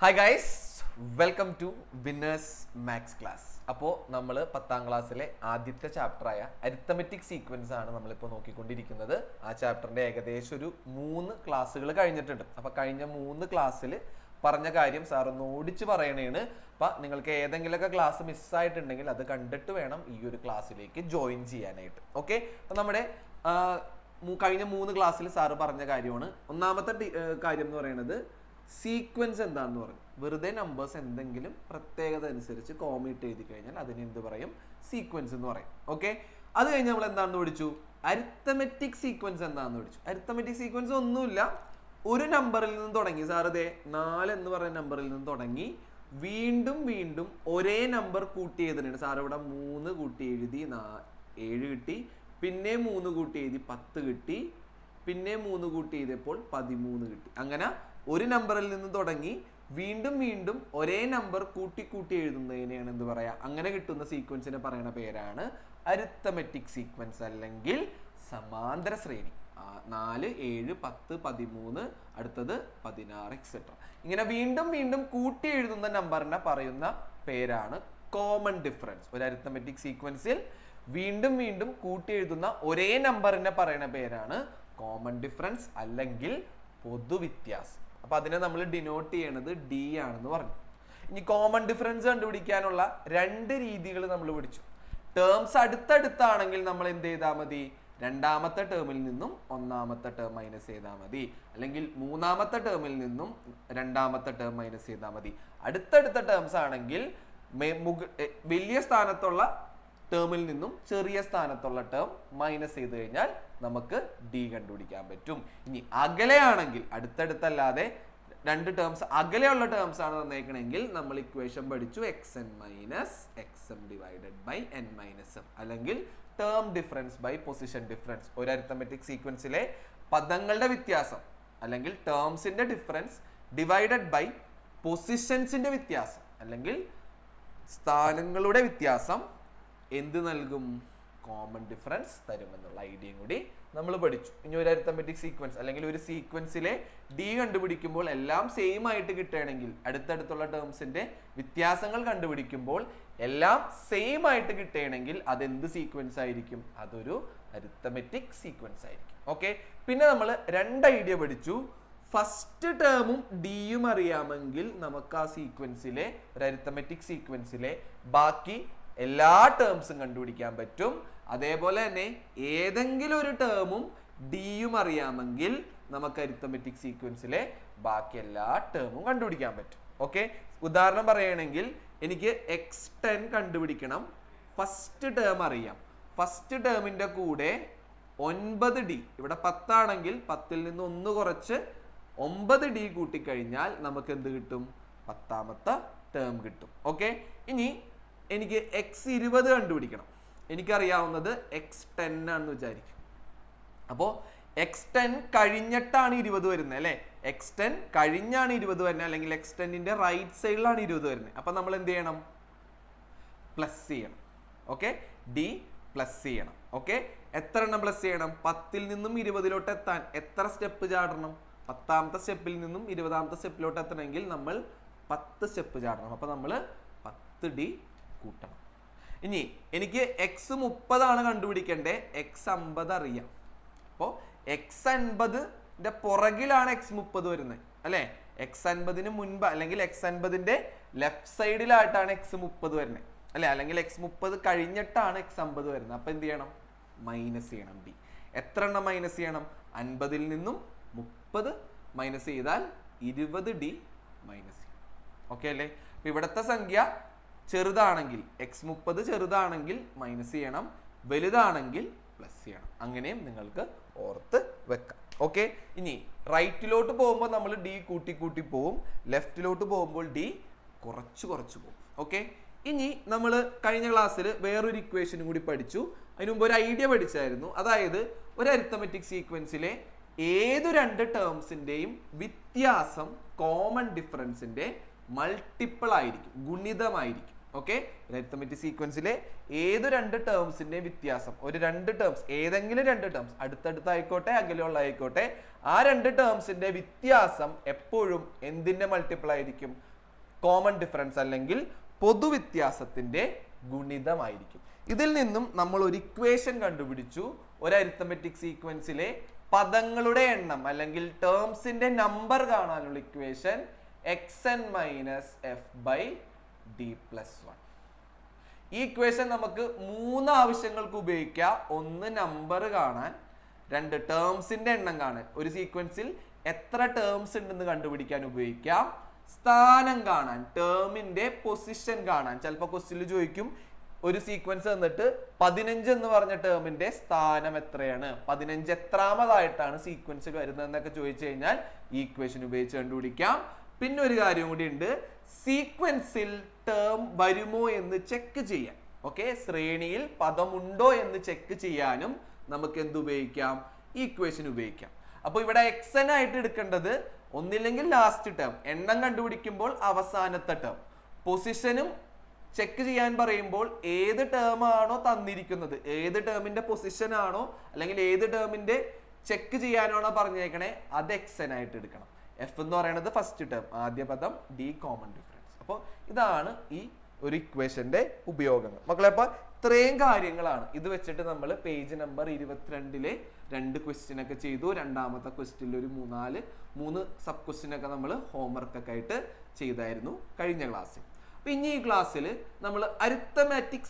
Hi guys, welcome to Winners maths class. അപ്പോൾ നമ്മൾ 10ാം ക്ലാസ്സിലെ ആദ്യത്തെ ചാപ്റ്ററായ അരിത്തമെറ്റിക് സീക്വൻസ് ആണ് നമ്മളിപ്പോൾ നോക്കിക്കൊണ്ടിരിക്കുന്നത്. ആ ചാപ്റ്ററിന്റെ ഏകദേശം ഒരു 3 ക്ലാസ്സുകൾ കഴിഞ്ഞിട്ടുണ്ട്. അപ്പോൾ കഴിഞ്ഞ 3 ക്ലാസ്സിൽ പറഞ്ഞ കാര്യം സാർ ഒന്ന് ഓടിച്ച് പറയണേണ്. അപ്പം നിങ്ങൾക്ക് ഏതെങ്കിലുമൊക്കെ ക്ലാസ് മിസ്സായിട്ടുണ്ടെങ്കിൽ അത് കണ്ടിട്ട് വേണം ഈ ഒരു ക്ലാസ്സിലേക്ക് ജോയിൻ ചെയ്യാനായിട്ട്. ഓക്കെ, അപ്പം നമ്മുടെ കഴിഞ്ഞ 3 ക്ലാസ്സിൽ സാറ് പറഞ്ഞ കാര്യമാണ്. ഒന്നാമത്തെ കാര്യം എന്ന് പറയുന്നത് സീക്വൻസ് എന്താണെന്ന് പറയും. വെറുതെ നമ്പേഴ്സ് എന്തെങ്കിലും പ്രത്യേകത അനുസരിച്ച് കോമിറ്റ് എഴുതി കഴിഞ്ഞാൽ അതിന് എന്ത് പറയും? സീക്വൻസ് എന്ന് പറയും. ഓക്കെ, അത് കഴിഞ്ഞ് നമ്മൾ എന്താണെന്ന് പഠിച്ചു? അരിത്തമെറ്റിക് സീക്വൻസ് എന്താണെന്ന് പഠിച്ചു. അരിത്തമെറ്റിക് സീക്വൻസ് ഒന്നുമില്ല, ഒരു നമ്പറിൽ നിന്ന് തുടങ്ങി. സാർ ഇതേ 4 എന്ന് പറയുന്ന നമ്പറിൽ നിന്ന് തുടങ്ങി വീണ്ടും വീണ്ടും ഒരേ നമ്പർ കൂട്ടി എഴുതുന്നുണ്ട്. സാർ ഇവിടെ 3 കൂട്ടി എഴുതി 7 കിട്ടി, പിന്നെ 3 കൂട്ടി എഴുതി 10 കിട്ടി, പിന്നെ 3 കൂട്ടി എഴുതിയപ്പോൾ 13 കിട്ടി. അങ്ങനെ ഒരു നമ്പറിൽ നിന്ന് തുടങ്ങി വീണ്ടും വീണ്ടും ഒരേ നമ്പർ കൂട്ടി കൂട്ടി എഴുതുന്നതിനെയാണ് എന്ത് പറയാ? അങ്ങനെ കിട്ടുന്ന സീക്വൻസിനെ പറയുന്ന പേരാണ് അരിത്തമെറ്റിക് സീക്വൻസ് അല്ലെങ്കിൽ സമാന്തര ശ്രേണി. 4, 7, 10, 13, അടുത്തത് 16 എക്സെട്ര. ഇങ്ങനെ വീണ്ടും വീണ്ടും കൂട്ടി എഴുതുന്ന നമ്പറിനെ പറയുന്ന പേരാണ് കോമൺ ഡിഫറൻസ്. ഒരു അരിത്തമെറ്റിക് സീക്വൻസിൽ വീണ്ടും വീണ്ടും കൂട്ടി എഴുതുന്ന ഒരേ നമ്പറിനെ പറയുന്ന പേരാണ് കോമൺ ഡിഫറൻസ് അല്ലെങ്കിൽ പൊതുവ്യത്യാസം. അപ്പൊ അതിനെ നമ്മൾ ഡിനോട്ട് ചെയ്യണത് ഡി ആണെന്ന് പറഞ്ഞു. ഇനി കോമൺ ഡിഫറൻസ് കണ്ടുപിടിക്കാനുള്ള 2 രീതികൾ നമ്മൾ പഠിച്ചു. ടേംസ് അടുത്തടുത്താണെങ്കിൽ നമ്മൾ എന്ത് ചെയ്താൽ മതി? രണ്ടാമത്തെ ടേമിൽ നിന്നും ഒന്നാമത്തെ ടേം മൈനസ് ചെയ്താൽ മതി, അല്ലെങ്കിൽ മൂന്നാമത്തെ ടേമിൽ നിന്നും രണ്ടാമത്തെ ടേം മൈനസ് ചെയ്താൽ മതി. അടുത്തടുത്ത ടേംസ് ആണെങ്കിൽ വലിയ സ്ഥാനത്തുള്ള ടേമിൽ നിന്നും ചെറിയ സ്ഥാനത്തുള്ള ടേം മൈനസ് ചെയ്ത് കഴിഞ്ഞാൽ നമുക്ക് ഡി കണ്ടുപിടിക്കാൻ പറ്റും. ഇനി അകലെയാണെങ്കിൽ, അടുത്തടുത്തല്ലാതെ 2 ടേംസ് അകലെയുള്ള ടേംസ് ആണ് തന്നേക്കണമെങ്കിൽ നമ്മൾ ഇക്വേഷൻ പഠിച്ചു xn minus xm divided by n minus m, അല്ലെങ്കിൽ term difference by position difference. ഒരു അരിത്തമെറ്റിക് സീക്വൻസിലെ പദങ്ങളുടെ വ്യത്യാസം അല്ലെങ്കിൽ ടേംസിന്റെ ഡിഫറൻസ് ഡിവൈഡഡ് ബൈ പൊസിഷൻസിന്റെ വ്യത്യാസം അല്ലെങ്കിൽ സ്ഥാനങ്ങളുടെ വ്യത്യാസം എന്ത് നൽകും? കോമൺ ഡിഫറൻസ് തരുമെന്നുള്ള ഐഡിയയും കൂടി നമ്മൾ പഠിച്ചു. ഇനി ഒരു അരിത്തമെറ്റിക് സീക്വൻസ് അല്ലെങ്കിൽ ഒരു സീക്വൻസിലെ ഡി കണ്ടുപിടിക്കുമ്പോൾ എല്ലാം സെയിം ആയിട്ട് കിട്ടുകയാണെങ്കിൽ, അടുത്തടുത്തുള്ള ടേംസിന്റെ വ്യത്യാസങ്ങൾ കണ്ടുപിടിക്കുമ്പോൾ എല്ലാം സെയിം ആയിട്ട് കിട്ടുകയാണെങ്കിൽ അതെന്ത് സീക്വൻസ് ആയിരിക്കും? അതൊരു അരിത്തമെറ്റിക് സീക്വൻസ് ആയിരിക്കും. ഓക്കെ, പിന്നെ നമ്മൾ 2 ഐഡിയ പഠിച്ചു. ഫസ്റ്റ് ടേമും ഡിയും അറിയാമെങ്കിൽ നമുക്ക് ആ സീക്വൻസിലെ ഒരു അരിത്തമെറ്റിക് സീക്വൻസിലെ ബാക്കി എല്ലാ ടേംസും കണ്ടുപിടിക്കാൻ പറ്റും. അതേപോലെ തന്നെ ഏതെങ്കിലും ഒരു ടേമും ഡിയും അറിയാമെങ്കിൽ നമുക്ക് അരിത്തമെറ്റിക് സീക്വൻസിലെ ബാക്കി എല്ലാ ടേമും കണ്ടുപിടിക്കാൻ പറ്റും. ഓക്കെ, ഉദാഹരണം പറയുകയാണെങ്കിൽ എനിക്ക് x10 കണ്ടുപിടിക്കണം. ഫസ്റ്റ് ടേം അറിയാം. ഫസ്റ്റ് ടേമിന്റെ കൂടെ 9d, ഇവിടെ 10 ആണെങ്കിൽ 10ൽ നിന്ന് 1 കുറച്ച് 9d കൂട്ടിക്കഴിഞ്ഞാൽ നമുക്ക് എന്ത് കിട്ടും? 10ാമത്തെ ടേം കിട്ടും. ഓക്കെ, ഇനി എനിക്ക് x20 കണ്ടുപിടിക്കണം. എനിക്കറിയാവുന്നത് x10 ആണെന്ന് വിചാരിക്കും. അപ്പോൾ x10 കഴിഞ്ഞിട്ടാണ് 20 വരുന്നത് അല്ലേ? x10 കഴിഞ്ഞാണ് 20 വരുന്നത്, അല്ലെങ്കിൽ x10ന്റെ റൈറ്റ് സൈഡിലാണ് 20 വരുന്നത്. അപ്പൊ നമ്മൾ എന്ത് ചെയ്യണം? പ്ലസ് ചെയ്യണം. ഓക്കെ, ഡി പ്ലസ് ചെയ്യണം. ഓക്കെ, എത്ര എണ്ണം പ്ലസ് ചെയ്യണം? 10ൽ നിന്നും 20ലോട്ട് എത്താൻ എത്ര സ്റ്റെപ്പ് ചാടണം? 10ാമത്തെ സ്റ്റെപ്പിൽ നിന്നും 20ാമത്തെ സ്റ്റെപ്പിലോട്ട് എത്തണമെങ്കിൽ നമ്മൾ 10 സ്റ്റെപ്പ് ചാടണം. അപ്പൊ നമ്മൾ 10d കൂട്ടണം. ഇനി എനിക്ക് x30 ആണ് കണ്ടുപിടിക്കേണ്ടത്, x50 അറിയാം. അപ്പോൾ x50ന്റെ പുറകിലാണ് x30 വരുന്നത് അല്ലെ? x50ന് മുൻപ് അല്ലെങ്കിൽ x50ന്റെ ലെഫ്റ്റ് സൈഡിലായിട്ടാണ് x30 വരുന്നത് അല്ലെ? അല്ലെങ്കിൽ x30 കഴിഞ്ഞിട്ടാണ് x50 വരുന്നത്. അപ്പൊ എന്ത് ചെയ്യണം? മൈനസ് ചെയ്യണം ഡി. എത്ര എണ്ണം മൈനസ് ചെയ്യണം? 50ൽ നിന്നും 30 മൈനസ് ചെയ്താൽ 20d മൈനസ് ചെയ്യണം. ഓക്കെ അല്ലേ? അപ്പൊ ഇവിടുത്തെ സംഖ്യ ചെറുതാണെങ്കിൽ x30 ചെറുതാണെങ്കിൽ മൈനസ് ചെയ്യണം, വലുതാണെങ്കിൽ പ്ലസ് ചെയ്യണം. അങ്ങനെയും നിങ്ങൾക്ക് ഓർത്ത് വെക്കാം. ഓക്കെ, ഇനി റൈറ്റിലോട്ട് പോകുമ്പോൾ നമ്മൾ ഡി കൂട്ടി കൂട്ടി പോവും, ലെഫ്റ്റിലോട്ട് പോകുമ്പോൾ ഡി കുറച്ച് കുറച്ച് പോകും. ഓക്കെ, ഇനി നമ്മൾ കഴിഞ്ഞ ക്ലാസ്സിൽ വേറൊരു ഇക്വേഷനും കൂടി പഠിച്ചു. അതിന് മുമ്പ് ഒരു ഐഡിയ പഠിച്ചായിരുന്നു. അതായത് ഒരു അരിത്തമെറ്റിക് സീക്വൻസിലെ ഏതു 2 ടേംസിന്റെയും വ്യത്യാസം കോമൺ ഡിഫറൻസിന്റെ മൾട്ടിപ്പിൾ ആയിരിക്കും, ഗുണിതമായിരിക്കും. ഓക്കെ, അരിത്തമെറ്റിക് സീക്വൻസിലെ ഏത് 2 ടേംസിന്റെ വ്യത്യാസം, ഒരു 2 ടേംസ്, ഏതെങ്കിലും 2 ടേംസ്, അടുത്തടുത്തായിക്കോട്ടെ അകലെയുള്ള ആയിക്കോട്ടെ, ആ 2 ടേംസിന്റെ വ്യത്യാസം എപ്പോഴും എന്തിന്റെ മൾട്ടിപ്പിൾ ആയിരിക്കും? കോമൺ ഡിഫറൻസ് അല്ലെങ്കിൽ പൊതുവ്യത്യാസത്തിന്റെ ഗുണിതമായിരിക്കും. ഇതിൽ നിന്നും നമ്മൾ ഒരു ഇക്വേഷൻ കണ്ടുപിടിച്ചു. ഒരു അരിത്തമെറ്റിക് സീക്വൻസിലെ പദങ്ങളുടെ എണ്ണം അല്ലെങ്കിൽ ടേംസിന്റെ നമ്പർ കാണാനുള്ള equation xn minus F by D plus 1. ഈ ഇക്വേഷൻ നമുക്ക് 3 ആവശ്യങ്ങൾക്ക് ഉപയോഗിക്കാം. ഒന്ന് നമ്പർ കാണാൻ, 2 ടേംസിന്റെ എണ്ണം കാണാൻ, ഒരു സീക്വൻസിൽ എത്ര ടേംസ് ഉണ്ടെന്ന് കണ്ടുപിടിക്കാൻ ഉപയോഗിക്കാം. സ്ഥാനം കാണാൻ, ടേമിന്റെ പൊസിഷൻ കാണാൻ. ചിലപ്പോൾ ക്വസ്റ്റ്യനിൽ ചോദിക്കും ഒരു സീക്വൻസ് തന്നിട്ട് 15 എന്ന് പറഞ്ഞ ടേമിന്റെ സ്ഥാനം എത്രയാണ്, 15 എത്രാമതായിട്ടാണ് സീക്വൻസിൽ വരുന്നത് എന്നൊക്കെ ചോദിച്ചു കഴിഞ്ഞാൽ ഈ ഇക്വേഷൻ ഉപയോഗിച്ച് കണ്ടുപിടിക്കാം. പിന്നെ ഒരു കാര്യം കൂടി ഉണ്ട്, സീക്വൻസിൽ ടേം വരുമോ എന്ന് ചെക്ക് ചെയ്യാൻ. ഓക്കെ, ശ്രേണിയിൽ പദമുണ്ടോ എന്ന് ചെക്ക് ചെയ്യാനും നമുക്ക് എന്ത് ഉപയോഗിക്കാം, ഈ ഇക്വേഷൻ ഉപയോഗിക്കാം. അപ്പൊ ഇവിടെ xn ആയിട്ട് എടുക്കേണ്ടത് ഒന്നില്ലെങ്കിൽ ലാസ്റ്റ് ടേം, എണ്ണം കണ്ടുപിടിക്കുമ്പോൾ അവസാനത്തെ ടേം. പൊസിഷനും ചെക്ക് ചെയ്യാൻ പറയുമ്പോൾ ഏത് ടേം ആണോ തന്നിരിക്കുന്നത്, ഏത് ടേമിന്റെ പൊസിഷൻ ആണോ അല്ലെങ്കിൽ ഏത് ടേമിന്റെ ചെക്ക് ചെയ്യാനാണോ പറഞ്ഞേക്കണേ അത് xn ആയിട്ട് എടുക്കണം. എഫ് എന്ന് പറയുന്നത് ഫസ്റ്റ് ടേം, ആദ്യ പദം, ഡി കോമൺ ഡിഫറൻസ്. അപ്പോൾ ഇതാണ് ഈ ഒരു ഇക്വേഷന്റെ ഉപയോഗങ്ങൾ മക്കളെ. അപ്പൊ ഇത്രയും കാര്യങ്ങളാണ് ഇത് വെച്ചിട്ട് നമ്മൾ പേജ് നമ്പർ 22-ലെ 2 ക്വസ്റ്റ്യൻ ഒക്കെ ചെയ്തു. രണ്ടാമത്തെ ക്വസ്റ്റ്യനിൽ ഒരു 3 സബ് ക്വസ്റ്റ്യൻ ഒക്കെ നമ്മൾ ഹോംവർക്ക് ഒക്കെ ആയിട്ട് ചെയ്തായിരുന്നു കഴിഞ്ഞ ക്ലാസ്സിൽ. അപ്പൊ ഇനി ഈ ക്ലാസ്സിൽ നമ്മൾ അരിത്തമാറ്റിക്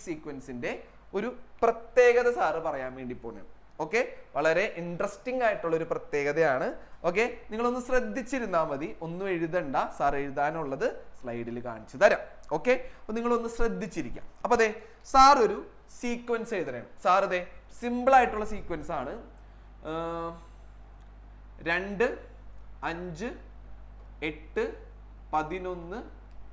സീക്വൻസിന്റെ ഒരു പ്രത്യേകത സാറ് പറയാൻ വേണ്ടി പോണേ. ഓക്കെ, വളരെ ഇൻട്രസ്റ്റിംഗ് ആയിട്ടുള്ള ഒരു പ്രത്യേകതയാണ്. ഓക്കെ, നിങ്ങളൊന്ന് ശ്രദ്ധിച്ചിരുന്നാൽ മതി, ഒന്നും എഴുതണ്ട, സാർ എഴുതാനുള്ളത് സ്ലൈഡിൽ കാണിച്ചു തരാം. ഓക്കെ, അപ്പൊ നിങ്ങളൊന്ന് ശ്രദ്ധിച്ചിരിക്കാം. അപ്പൊ അതെ, സാർ ഒരു സീക്വൻസ് എഴുതണം. സാർ അതെ സിമ്പിൾ ആയിട്ടുള്ള സീക്വൻസ് ആണ്. 2, 5, 8, 11,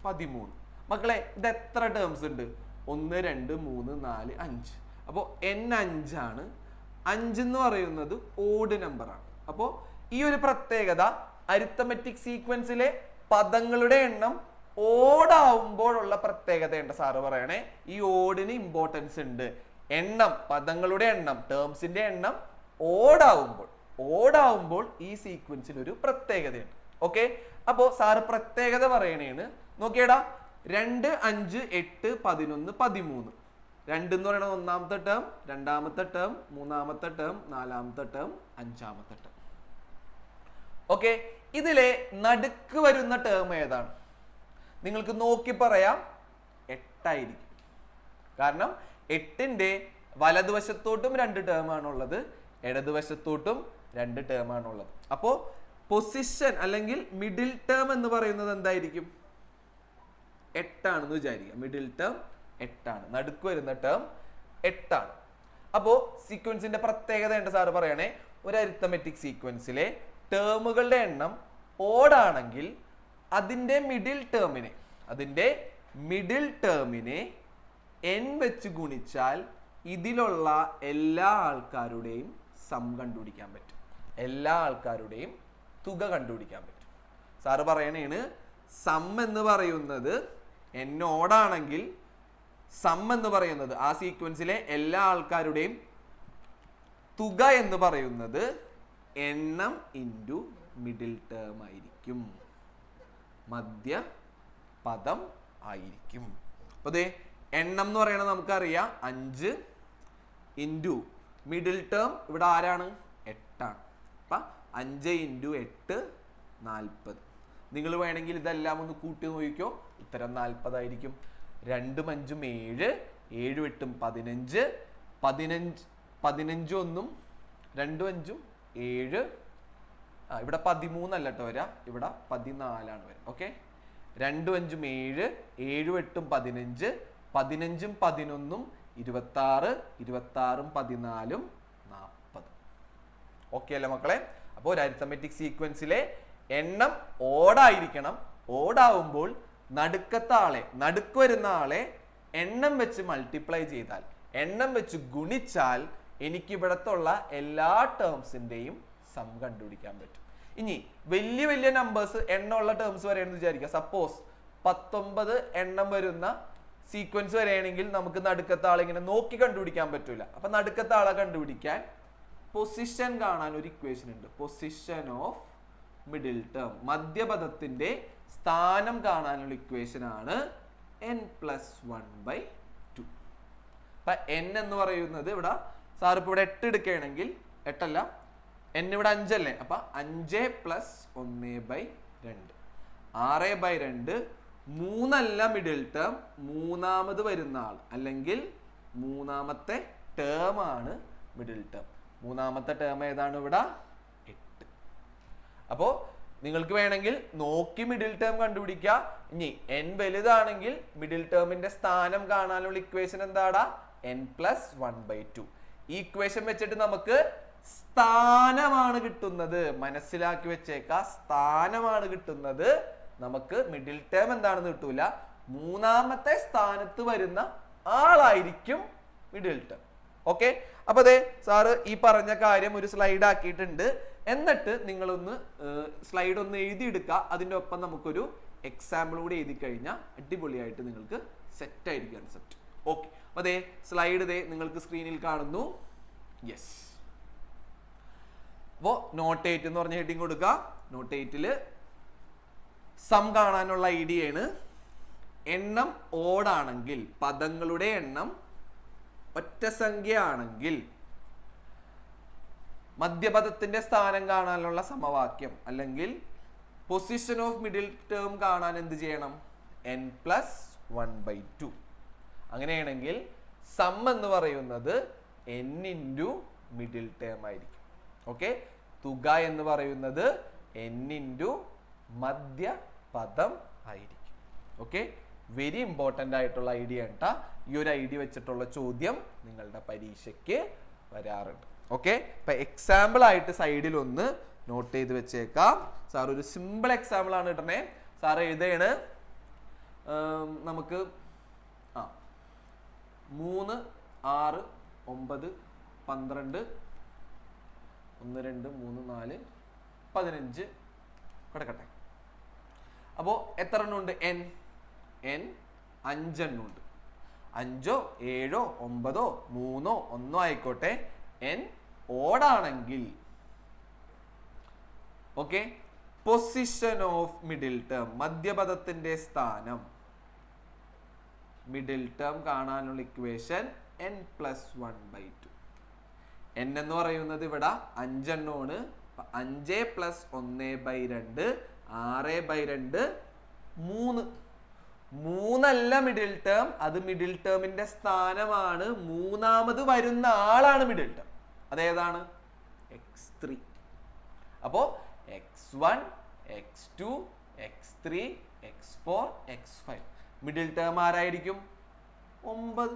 13. മക്കളെ ഇത് എത്ര ടേംസ് ഉണ്ട്? 1, 2, 3, 4, 5. അപ്പോൾ n 5 ആണ്. 5 എന്ന് പറയുന്നത് ഓഡ് നമ്പർ ആണ്. അപ്പോൾ ഈ ഒരു പ്രത്യേകത അരിത്തമെറ്റിക് സീക്വൻസിലെ പദങ്ങളുടെ എണ്ണം ഓടാവുമ്പോഴുള്ള പ്രത്യേകതയുണ്ട് സാറ് പറയണേ. ഈ ഓഡിന് ഇമ്പോർട്ടൻസ് ഉണ്ട്. എണ്ണം, പദങ്ങളുടെ എണ്ണം, ടേംസിന്റെ എണ്ണം ഓടാവുമ്പോൾ ഈ സീക്വൻസിൽ ഒരു പ്രത്യേകതയുണ്ട്. ഓക്കെ, അപ്പോ സാറ് പ്രത്യേകത പറയണേന്ന് നോക്കിയടാ. 2, 5, 8, 11, 13. 2 എന്ന് പറയുന്നത് ഒന്നാമത്തെ ടേം, രണ്ടാമത്തെ ടേം, മൂന്നാമത്തെ ടേം, നാലാമത്തെ ടേം, അഞ്ചാമത്തെ ടേം. ഓക്കെ, ഇതിലെ നടുക്ക് വരുന്ന ടേം ഏതാണ്? നിങ്ങൾക്ക് നോക്കി പറയാം, 8 ആയിരിക്കും. കാരണം 8ന്റെ വലതുവശത്തോട്ടും 2 ടേം ആണുള്ളത്, ഇടതുവശത്തോട്ടും 2 ടേം ആണുള്ളത്. അപ്പോ പൊസിഷൻ അല്ലെങ്കിൽ മിഡിൽ ടേം എന്ന് പറയുന്നത് എന്തായിരിക്കും? 8 ആണെന്ന് വിചാരിക്കുക. മിഡിൽ ടേം 8 ആണ്, നടുക്ക് വരുന്ന ടേം 8 ആണ്. അപ്പോ സീക്വൻസിന്റെ പ്രത്യേകത ഉണ്ട് സാറ് പറയണേ. ഒരു അരിത്തമെറ്റിക് സീക്വൻസിലെ ടേമുകളുടെ എണ്ണം ഓടാണെങ്കിൽ അതിന്റെ മിഡിൽ ടേമിനെ n വെച്ച് ഗുണിച്ചാൽ ഇതിലുള്ള എല്ലാ ആൾക്കാരുടെയും സം കണ്ടുപിടിക്കാൻ പറ്റും, എല്ലാ ആൾക്കാരുടെയും തുക കണ്ടുപിടിക്കാൻ പറ്റും. സാറ് പറയണേണ് സം എന്ന് പറയുന്നത് n ഓടാണെങ്കിൽ സം എന്ന് പറയുന്നത് ആ സീക്വൻസിലെ എല്ലാ ആൾക്കാരുടെയും തുക എന്ന് പറയുന്നത് എണ്ണം ഇൻറ്റു മിഡിൽ ടേം ആയിരിക്കും, മധ്യ പദം ആയിരിക്കും. അപ്പൊ ദേ എണ്ണം എന്ന് പറയുന്നത് നമുക്കറിയാം 5 ഇൻറ്റു മിഡിൽ ടേം ഇവിടെ ആരാണ്? 8 ആണ്. അപ്പൊ 5 ഇൻറ്റു 8 40. നിങ്ങൾ വേണമെങ്കിൽ ഇതെല്ലാം ഒന്ന് കൂട്ടി നോക്കിക്കോ, ഉത്തരം 40 ആയിരിക്കും. 2 5 7, 7 8 15, 15 ഒന്നും 2 5 7. ഇവിടെ 13 അല്ല കേട്ടോ വരാ, ഇവിടെ 14 ആണ് വരാം. ഓക്കെ, 2 5 7, 7 8 15, 15 11 26, 26 14 40. ഓക്കെ അല്ലേ മക്കളെ? അപ്പോൾ ഒരു അരിത്തമെറ്റിക് സീക്വൻസിലെ എണ്ണം ഓടായിരിക്കണം. ഓടാവുമ്പോൾ നടുക്ക് വരുന്ന ആളെ എണ്ണം വെച്ച് മൾട്ടിപ്ലൈ ചെയ്താൽ, എണ്ണം വെച്ച് ഗുണിച്ചാൽ എനിക്ക് ഇവിടത്തുള്ള എല്ലാ ടേംസിന്റെയും സം കണ്ടുപിടിക്കാൻ പറ്റും. ഇനി വലിയ വലിയ നമ്പേഴ്സ് എണ്ണമുള്ള ടേംസ് വരെയെന്ന് വിചാരിക്കുക. സപ്പോസ് 19 എണ്ണം വരുന്ന സീക്വൻസ് വരെയാണെങ്കിൽ നമുക്ക് നടുക്കത്തെ ആളെ ഇങ്ങനെ നോക്കി കണ്ടുപിടിക്കാൻ പറ്റൂല. അപ്പൊ നടുക്കത്തെ ആളെ കണ്ടുപിടിക്കാൻ പൊസിഷൻ കാണാൻ ഒരു ഇക്വേഷൻ ഉണ്ട്. Position of middle term. മധ്യപദത്തിന്റെ സ്ഥാനം കാണാനുള്ള ഇക്വേഷൻ ആണ് n+1/2. അപ്പൊ n എന്ന് പറയുന്നത് ഇവിടെ സാർ ഇപ്പൊ ഇവിടെ 8 എടുക്കുകയാണെങ്കിൽ 8 അല്ല, n ഇവിടെ 5 അല്ലേ, അപ്പൊ 5 + 1/2, 6/2. 3 അല്ല മിഡിൽ ടേം, മൂന്നാമത് വരുന്ന ആൾ അല്ലെങ്കിൽ മൂന്നാമത്തെ ടേം ആണ് മിഡിൽ ടേം. മൂന്നാമത്തെ ടേം ഏതാണ് ഇവിടെ? 8. അപ്പോ നിങ്ങൾക്ക് വേണമെങ്കിൽ നോക്കി മിഡിൽ ടേം കണ്ടുപിടിക്കുക. ഇനി n വലുതാണെങ്കിൽ മിഡിൽ ടേമിന്റെ സ്ഥാനം കാണാനുള്ള ഇക്വേഷൻ എന്താടാ? n+1/2. ഈ ഇക്വേഷൻ വെച്ചിട്ട് നമുക്ക് സ്ഥാനമാണ് കിട്ടുന്നത്. മനസ്സിലാക്കി വെച്ചേക്ക, സ്ഥാനമാണ് കിട്ടുന്നത്. നമുക്ക് മിഡിൽ ടേം എന്താണെന്ന് കിട്ടൂല, മൂന്നാമത്തെ സ്ഥാനത്ത് വരുന്ന ആളായിരിക്കും മിഡിൽ ടേം. ഓക്കെ, അപ്പൊ അതെ സാറ് ഈ പറഞ്ഞ കാര്യം ഒരു സ്ലൈഡ് ആക്കിയിട്ടുണ്ട്. എന്നിട്ട് നിങ്ങളൊന്ന് സ്ലൈഡ് ഒന്ന് എഴുതിയെടുക്കുക. അതിൻ്റെ ഒപ്പം നമുക്കൊരു എക്സാമ്പിൾ കൂടി എഴുതി കഴിഞ്ഞാൽ അടിപൊളിയായിട്ട് നിങ്ങൾക്ക് സെറ്റ് ആയിരിക്കും കൺസെപ്റ്റ്. ഓക്കെ, അപ്പൊ അതെ സ്ലൈഡ് നിങ്ങൾക്ക് സ്ക്രീനിൽ കാണുന്നു. യെസ്, അപ്പോ നോട്ട് 8 എന്ന് പറഞ്ഞ ഹെഡിങ് കൊടുക്കുക. നോട്ട് 8 സം കാണാനുള്ള ഐഡിയ ആണ്. എണ്ണം ഓടാണെങ്കിൽ, പദങ്ങളുടെ എണ്ണം ഒറ്റ സംഖ്യ ആണെങ്കിൽ മധ്യപദത്തിന്റെ സ്ഥാനം കാണാനുള്ള സമവാക്യം അല്ലെങ്കിൽ പൊസിഷൻ ഓഫ് മിഡിൽ ടേം കാണാൻ എന്ത് ചെയ്യണം? n+1/2. അങ്ങനെയാണെങ്കിൽ സം എന്ന് പറയുന്നത് n × മിഡിൽ ടേം ആയിരിക്കും. ഓക്കെ, തുക എന്ന് പറയുന്നത് n × മധ്യപദം ആയിരിക്കും. ഓക്കെ, വെരി ഇമ്പോർട്ടൻ്റ് ആയിട്ടുള്ള ഐഡിയ കേട്ടാ. ഈ ഒരു ഐഡിയ വെച്ചിട്ടുള്ള ചോദ്യം നിങ്ങളുടെ പരീക്ഷയ്ക്ക് വരാറുണ്ട്. ഓക്കെ, ഇപ്പൊ എക്സാമ്പിൾ ആയിട്ട് സൈഡിൽ ഒന്ന് നോട്ട് ചെയ്ത് വെച്ചേക്കാം. സാർ ഒരു സിമ്പിൾ എക്സാമ്പിൾ ആണ് ഇടണേ. സാർ എഴുതാണ് നമുക്ക് 3, 6, 9, 12, 1, 2, 3, 4, 15 കിടക്കട്ടെ. അപ്പോ എത്ര എണ്ണം ഉണ്ട്? n 5 എണ്ണം ഉണ്ട്. 5, 7, 9, 3, 1 ആയിക്കോട്ടെ. n ഓടാണെങ്കിൽ okay, position of middle term, മധ്യപദത്തിന്റെ സ്ഥാനം, മിഡിൽ ടേം കാണാനുള്ള ഇക്വേഷൻ n+1/2. n എന്ന് പറയുന്നത് ഇവിടെ 5 എണ്ണമാണ്. 5 + 1/2, 6/2, 3. 3 അല്ല മിഡിൽ ടേം, അത് മിഡിൽ ടേമിന്റെ സ്ഥാനമാണ്. മൂന്നാമത് വരുന്ന ആളാണ് മിഡിൽ ടേം. അതേതാണ്? x3. അപ്പോ x1, x2, x3, x4, x5. Middle term ആരായിരിക്കും? 9.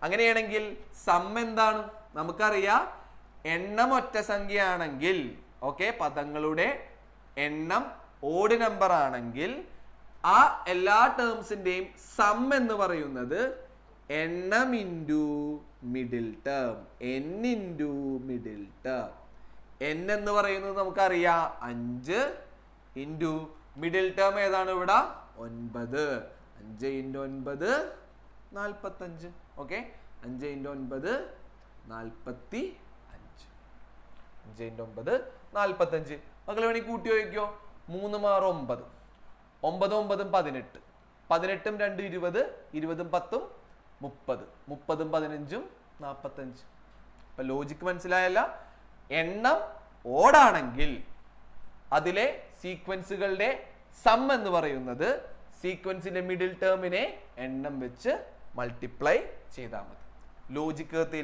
അങ്ങനെയാണെങ്കിൽ സം എന്താണ്? നമുക്കറിയാം, എണ്ണം ഒറ്റ സംഖ്യയാണെങ്കിൽ, ഓക്കെ, പദങ്ങളുടെ എണ്ണം ഓഡ് നമ്പർ ആണെങ്കിൽ ആ എല്ലാ ടേംസിന്റെയും സം എന്ന് പറയുന്നത് എണ്ണം into middle term, n × middle term. n എന്ന് പറയുന്നത് നമുക്കറിയാം 5 ഇൻറ്റു മിഡിൽ ടേം ഏതാണ് ഇവിടെ? 9. 5 × 9 45. ഓക്കെ, 5 × 9 45. 5 × 9 45. മക്കൾ വേണമെങ്കിൽ കൂട്ടി വയ്ക്കോ. 3 × 6 9. 9 × 9 18. 18 × 2 20. 20 × 10 30. 30 × 15 45. അപ്പൊ ലോജിക്ക് മനസ്സിലായല്ല? എണ്ണം ഓടാണെങ്കിൽ അതിലെ സീക്വൻസുകളുടെ സം എന്ന് പറയുന്നത് സീക്വൻസിന്റെ മിഡിൽ ടേമിനെ എണ്ണം വെച്ച് മൾട്ടിപ്ലൈ ചെയ്താൽ മതി. ലോജിക്ക്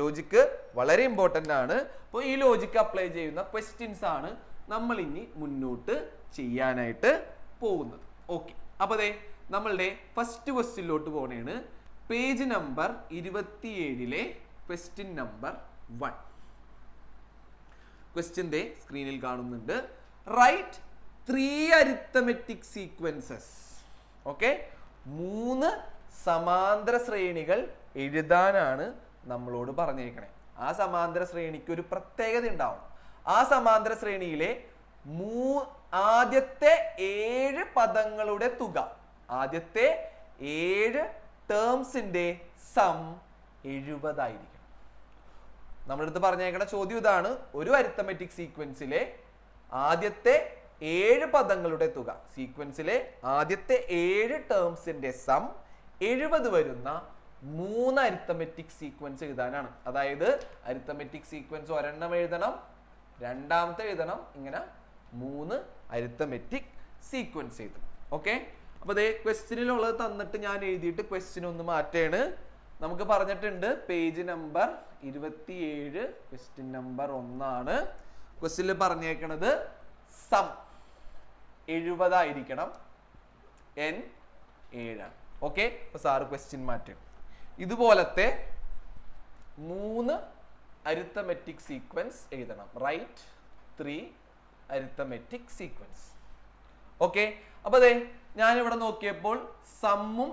ലോജിക്ക് വളരെ ഇമ്പോർട്ടൻ്റ് ആണ്. അപ്പോൾ ഈ ലോജിക്ക് അപ്ലൈ ചെയ്യുന്ന ക്വസ്റ്റ്യൻസ് ആണ് നമ്മൾ ഇനി മുന്നോട്ട് ചെയ്യാനായിട്ട് പോകുന്നത്. ഓക്കെ, അപ്പൊ അതെ നമ്മളുടെ ഫസ്റ്റ് ക്വസ്റ്റ്യനിലോട്ട് പോകണേണ്. Page number 27 question number 1. ക്വസ്റ്റ്യന്റെ സ്ക്രീനിൽ കാണുന്നുണ്ട്. Right 3 arithmetic sequences. ഓക്കെ, 3 സമാന്തര ശ്രേണികൾ എഴുതാനാണ് നമ്മളോട് പറഞ്ഞേക്കണേ. ആ സമാന്തര ശ്രേണിക്ക് ഒരു പ്രത്യേകത ഉണ്ടാവും. ആ സമാന്തര ശ്രേണിയിലെ ആദ്യത്തെ 7 പദങ്ങളുടെ തുക, ആദ്യത്തെ 7 ടേംസിന്റെ സം 70 ആയിരിക്കും. നമ്മളടുത്ത് പറഞ്ഞേക്കണ ചോദ്യം ഇതാണ്. ഒരു അരിത്തമെറ്റിക് സീക്വൻസിലെ ആദ്യത്തെ 7 പദങ്ങളുടെ തുക, സീക്വൻസിലെ ആദ്യത്തെ 7 ടേംസിന്റെ സം 70 വരുന്ന 3 അരിത്തമെറ്റിക് സീക്വൻസ് എഴുതാനാണ്. അതായത് അരിത്തമെറ്റിക് സീക്വൻസ് ഒരെണ്ണം എഴുതണം, രണ്ടാമത്തെ എഴുതണം, ഇങ്ങനെ 3 അരിത്തമെറ്റിക് സീക്വൻസ് എഴുതണം. ഓക്കെ, അപ്പൊ അതേ ക്വസ്റ്റ്യനിലുള്ളത് തന്നിട്ട് ഞാൻ എഴുതിയിട്ട് ക്വസ്റ്റ്യൻ ഒന്ന് മാറ്റാണ്. നമുക്ക് പറഞ്ഞിട്ടുണ്ട് പേജ് നമ്പർ 27 ക്വസ്റ്റ്യൻ നമ്പർ 1 ആണ്. ക്വസ്റ്റ്യനിൽ പറഞ്ഞേക്കണത് സം 70 ആയിരിക്കണം, n 7 ആണ്. ഓക്കെ, അപ്പൊ സാറ് ക്വസ്റ്റ്യൻ മാറ്റും. ഇതുപോലത്തെ 3 അരിത്തമെറ്റിക് സീക്വൻസ് എഴുതണം. Right 3 arithmetic sequence. ഓക്കെ, അപ്പൊ അതെ ഞാനിവിടെ നോക്കിയപ്പോൾ സമ്മും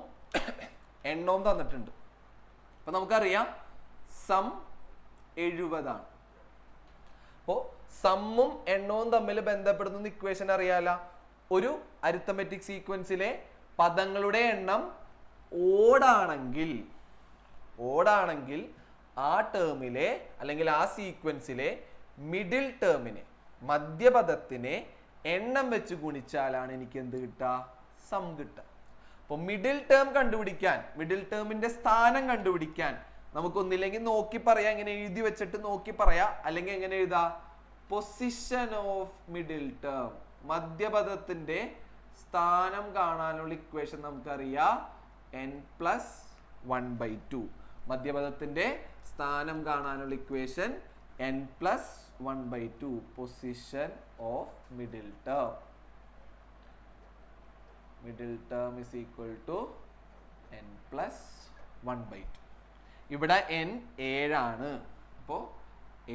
എണ്ണവും തന്നിട്ടുണ്ട്. അപ്പൊ നമുക്കറിയാം സം 70 ആണ്. അപ്പോ സമ്മും എണ്ണവും തമ്മിൽ ബന്ധപ്പെടുന്ന ഇക്വേഷൻ അറിയാല. ഒരു അരിത്തമെറ്റിക് സീക്വൻസിലെ പദങ്ങളുടെ എണ്ണം ഓടാണെങ്കിൽ ആ ടേമിലെ അല്ലെങ്കിൽ ആ സീക്വൻസിലെ മിഡിൽ ടേമിനെ, മധ്യപദത്തിനെ എണ്ണം വെച്ച് ഗുണിച്ചാലാണ് എനിക്ക് എന്ത് കിട്ടുക? സം കിട്ടുക. അപ്പൊ മിഡിൽ ടേം കണ്ടുപിടിക്കാൻ, മിഡിൽ ടേമിന്റെ സ്ഥാനം കണ്ടുപിടിക്കാൻ നമുക്കൊന്നില്ലെങ്കിൽ നോക്കി പറയാം, ഇങ്ങനെ എഴുതി വെച്ചിട്ട് നോക്കി പറയാം, അല്ലെങ്കിൽ എങ്ങനെ എഴുതാ? പൊസിഷൻ ഓഫ് മിഡിൽ ടേം, മധ്യപദത്തിന്റെ സ്ഥാനം കാണാനുള്ള ഇക്വേഷൻ നമുക്കറിയാം n+1/2. മധ്യപദത്തിന്റെ സ്ഥാനം കാണാനുള്ള equation n+1/2, position of middle term. Middle term is equal to n+1/2. ഇവിടെ n 7 ആണ്. അപ്പോ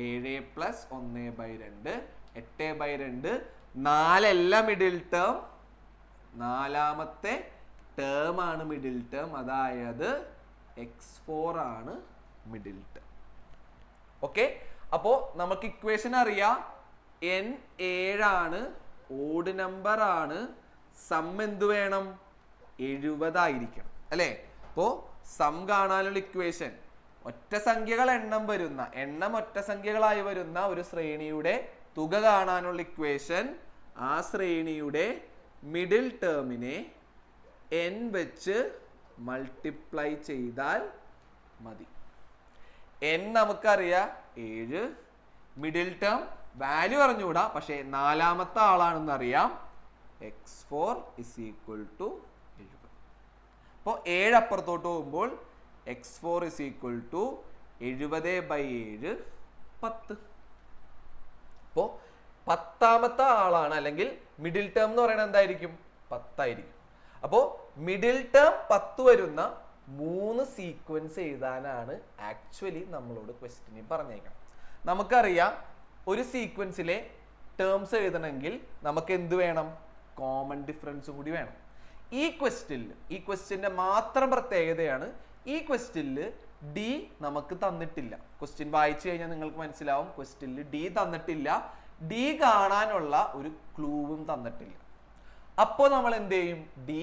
7 + 1/2, 8/2, 4 അല്ല മിഡിൽ ടേം, 4ാമത്തെ ടേം ആണ് മിഡിൽ ടേം, അതായത് x4 ആണ് മിഡിൽ ടേം. ഓക്കെ, അപ്പോ നമുക്ക് ഇക്വേഷൻ അറിയാം n 7 ആണ്, ഓഡ് നമ്പർ ആണ്, സം എന്ത് വേണം? 70 ആയിരിക്കണം അല്ലേ? അപ്പോ സം കാണാനുള്ള ഇക്വേഷൻ ഒറ്റ സംഖ്യകൾ എണ്ണം ഒറ്റ സംഖ്യകളായി വരുന്ന ഒരു ശ്രേണിയുടെ തുക കാണാനുള്ള ഇക്വേഷൻ ആ ശ്രേണിയുടെ മിഡിൽ ടേമിനെ n വെച്ച് മൾട്ടിപ്ലൈ ചെയ്താൽ മതി. n നമുക്കറിയാം 7, മിഡിൽ ടേം വാല്യൂ അറിഞ്ഞുകൂടാ, പക്ഷേ 4ാമത്തെ ആളാണെന്ന് അറിയാം, x4 is equal to 70. അപ്പോൾ 7 അപ്പുറത്തോട്ട് പോകുമ്പോൾ x4 is equal to 70/7 10. അപ്പോൾ 10ാമത്തെ ആളാണ്, അല്ലെങ്കിൽ മിഡിൽ ടേം എന്ന് പറയുന്നത് എന്തായിരിക്കും? 10 ആയിരിക്കും. അപ്പോൾ മിഡിൽ ടേം 10 വരുന്ന 3 സീക്വൻസ് എഴുതാനാണ് ആക്ച്വലി നമ്മളോട് ക്വസ്റ്റ്യനിൽ പറഞ്ഞേക്കണം. നമുക്കറിയാം ഒരു സീക്വൻസിലെ ടേംസ് എഴുതണമെങ്കിൽ നമുക്ക് എന്ത് വേണം? കോമൺ ഡിഫറൻസും കൂടി വേണം. ഈ ക്വസ്റ്റ്യന്റെ മാത്രം പ്രത്യേകതയാണ്, ഈ ക്വസ്റ്റ്യനിൽ ഡി നമുക്ക് തന്നിട്ടില്ല. ക്വസ്റ്റ്യൻ വായിച്ചു കഴിഞ്ഞാൽ നിങ്ങൾക്ക് മനസ്സിലാവും ക്വസ്റ്റ്യനിൽ ഡി തന്നിട്ടില്ല, ഡി കാണാനുള്ള ഒരു ക്ലൂവും തന്നിട്ടില്ല. അപ്പോൾ നമ്മൾ എന്ത് ചെയ്യും? ഡി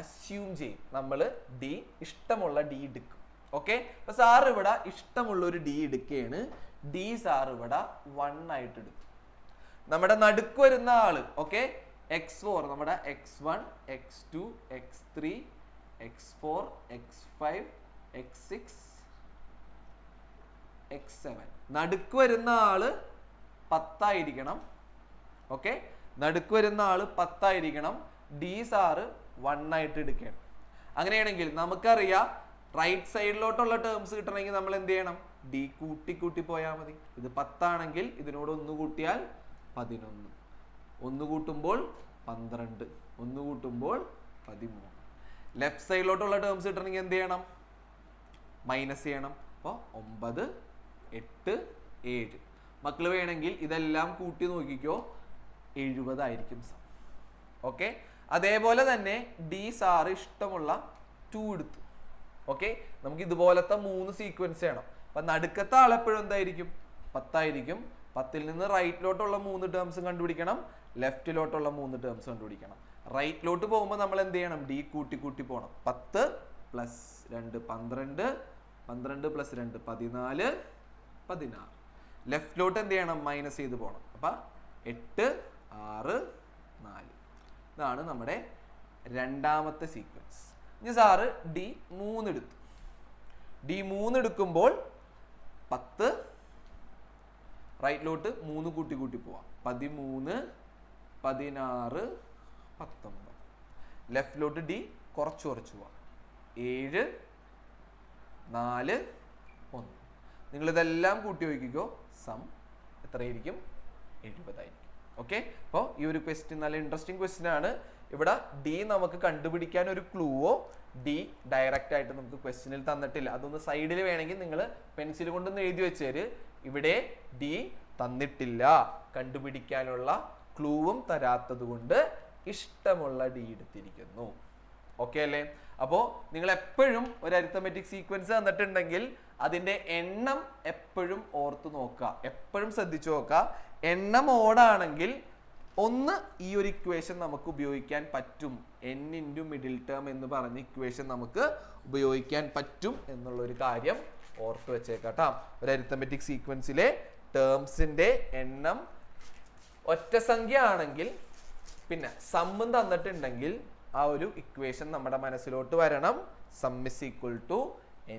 അസ്യൂം ചെയ്യും. നമ്മൾ ഡി ഇഷ്ടമുള്ള ഡി എടുക്കും. ഓക്കെ, അപ്പൊ സാർ ഇവിടെ ഇഷ്ടമുള്ള ഒരു ഡി എടുക്കുകയാണ്. ഡി സാർ ഇവിടെ 1 ആയിട്ട് എടുക്കും. നമ്മുടെ നടുക്ക് വരുന്ന ആള് ഓക്കെ x4, നമ്മുടെ x1, x2, x3, x4, x5, x6, x7. നടുക്ക് വരുന്ന ആള് 10 ആയിരിക്കണം. ഓക്കെ, നടുക്ക് വരുന്ന ആള് 10 ആയിരിക്കണം. ഡി സാറ് 1 ആയിട്ട് എടുക്കണം. അങ്ങനെയാണെങ്കിൽ നമുക്കറിയാം റൈറ്റ് സൈഡിലോട്ടുള്ള ടേംസ് കിട്ടണമെങ്കിൽ നമ്മൾ എന്ത് ചെയ്യണം? ഡി കൂട്ടി പോയാൽ മതി. ഇത് 10 ആണെങ്കിൽ ഇതിനോട് 1 കൂട്ടിയാൽ 11, 1 കൂട്ടുമ്പോൾ 12, 1 കൂട്ടുമ്പോൾ 13. ലെഫ്റ്റ് സൈഡിലോട്ടുള്ള ടേംസ് കിട്ടണമെങ്കിൽ എന്ത് ചെയ്യണം? മൈനസ് ചെയ്യണം. അപ്പോൾ 9, 8, 7. മക്കൾ വേണമെങ്കിൽ ഇതെല്ലാം കൂട്ടി നോക്കിക്കോ, 70 ആയിരിക്കും സം. ഓക്കെ, അതേപോലെ തന്നെ ഡി സാറ് ഇഷ്ടമുള്ള 2 എടുത്തു. ഓക്കെ, നമുക്ക് ഇതുപോലത്തെ 3 സീക്വൻസ് ചെയ്യണം. അപ്പൊ നടുക്കത്തെ ആളെപ്പോഴും എന്തായിരിക്കും? 10 ആയിരിക്കും. 10ൽ നിന്ന് റൈറ്റിലോട്ടുള്ള 3 ടേംസും കണ്ടുപിടിക്കണം, ലെഫ്റ്റിലോട്ടുള്ള 3 ടേംസ് കണ്ടുപിടിക്കണം. റൈറ്റിലോട്ട് പോകുമ്പോൾ നമ്മൾ എന്ത് ചെയ്യണം? ഡി കൂട്ടി പോകണം. 10 + 2 12, 12 + 2 14, 16. ലെഫ്റ്റിലോട്ട് എന്ത് ചെയ്യണം? മൈനസ് ചെയ്ത് പോകണം. അപ്പൊ 8, 6 4. ഇതാണ് നമ്മുടെ രണ്ടാമത്തെ സീക്വൻസ്. ഇനി സാറ് D3 എടുത്തു. D3 എടുക്കുമ്പോൾ 10 റൈറ്റിലോട്ട് 3 കൂട്ടി കൂട്ടി പോവാം. 13 16 19. ലെഫ്റ്റിലോട്ട് D കുറച്ച് കുറച്ച് പോവാം. 7 4 1. നിങ്ങളിതെല്ലാം കൂട്ടി വയ്ക്കുകയോ സം എത്രയായിരിക്കും? 70 ആയിരിക്കും. ഓക്കെ, അപ്പോൾ ഈ ഒരു ക്വസ്റ്റ്യൻ നല്ല ഇൻട്രസ്റ്റിംഗ് ക്വസ്റ്റ്യൻ ആണ്. ഇവിടെ ഡി നമുക്ക് കണ്ടുപിടിക്കാൻ ഒരു ക്ലൂവോ ഡി ഡയറക്റ്റ് ആയിട്ട് നമുക്ക് ക്വസ്റ്റ്യനിൽ തന്നിട്ടില്ല. അതൊന്ന് സൈഡിൽ വേണമെങ്കിൽ നിങ്ങൾ പെൻസിൽ കൊണ്ടൊന്ന് എഴുതി വെച്ചേര്. ഇവിടെ ഡി തന്നിട്ടില്ല, കണ്ടുപിടിക്കാനുള്ള ക്ലൂവും തരാത്തത് കൊണ്ട് ഇഷ്ടമുള്ള ഡി എടുത്തിരിക്കുന്നു. ഓക്കെ അല്ലേ? അപ്പോൾ നിങ്ങൾ എപ്പോഴും ഒരു അരിത്തമെറ്റിക് സീക്വൻസ് തന്നിട്ടുണ്ടെങ്കിൽ അതിന്റെ എണ്ണം എപ്പോഴും ഓർത്ത് നോക്കുക, എപ്പോഴും ശ്രദ്ധിച്ചു നോക്കുക. എണ്ണം ഓടാണെങ്കിൽ ഒന്ന് ഈ ഒരു ഇക്വേഷൻ നമുക്ക് ഉപയോഗിക്കാൻ പറ്റും. n ഇൻറ്റു മിഡിൽ ടേം എന്ന് പറഞ്ഞ ഇക്വേഷൻ നമുക്ക് ഉപയോഗിക്കാൻ പറ്റും എന്നുള്ള ഒരു കാര്യം ഓർത്ത് വെച്ചേക്കാട്ടോ. ഒരു അരിത്തമെറ്റിക് സീക്വൻസിലെ ടേംസിന്റെ എണ്ണം ഒറ്റ സംഖ്യ ആണെങ്കിൽ പിന്നെ സമ്മും തന്നിട്ടുണ്ടെങ്കിൽ ആ ഒരു ഇക്വേഷൻ നമ്മുടെ മനസ്സിലോട്ട് വരണം. Sum is equal to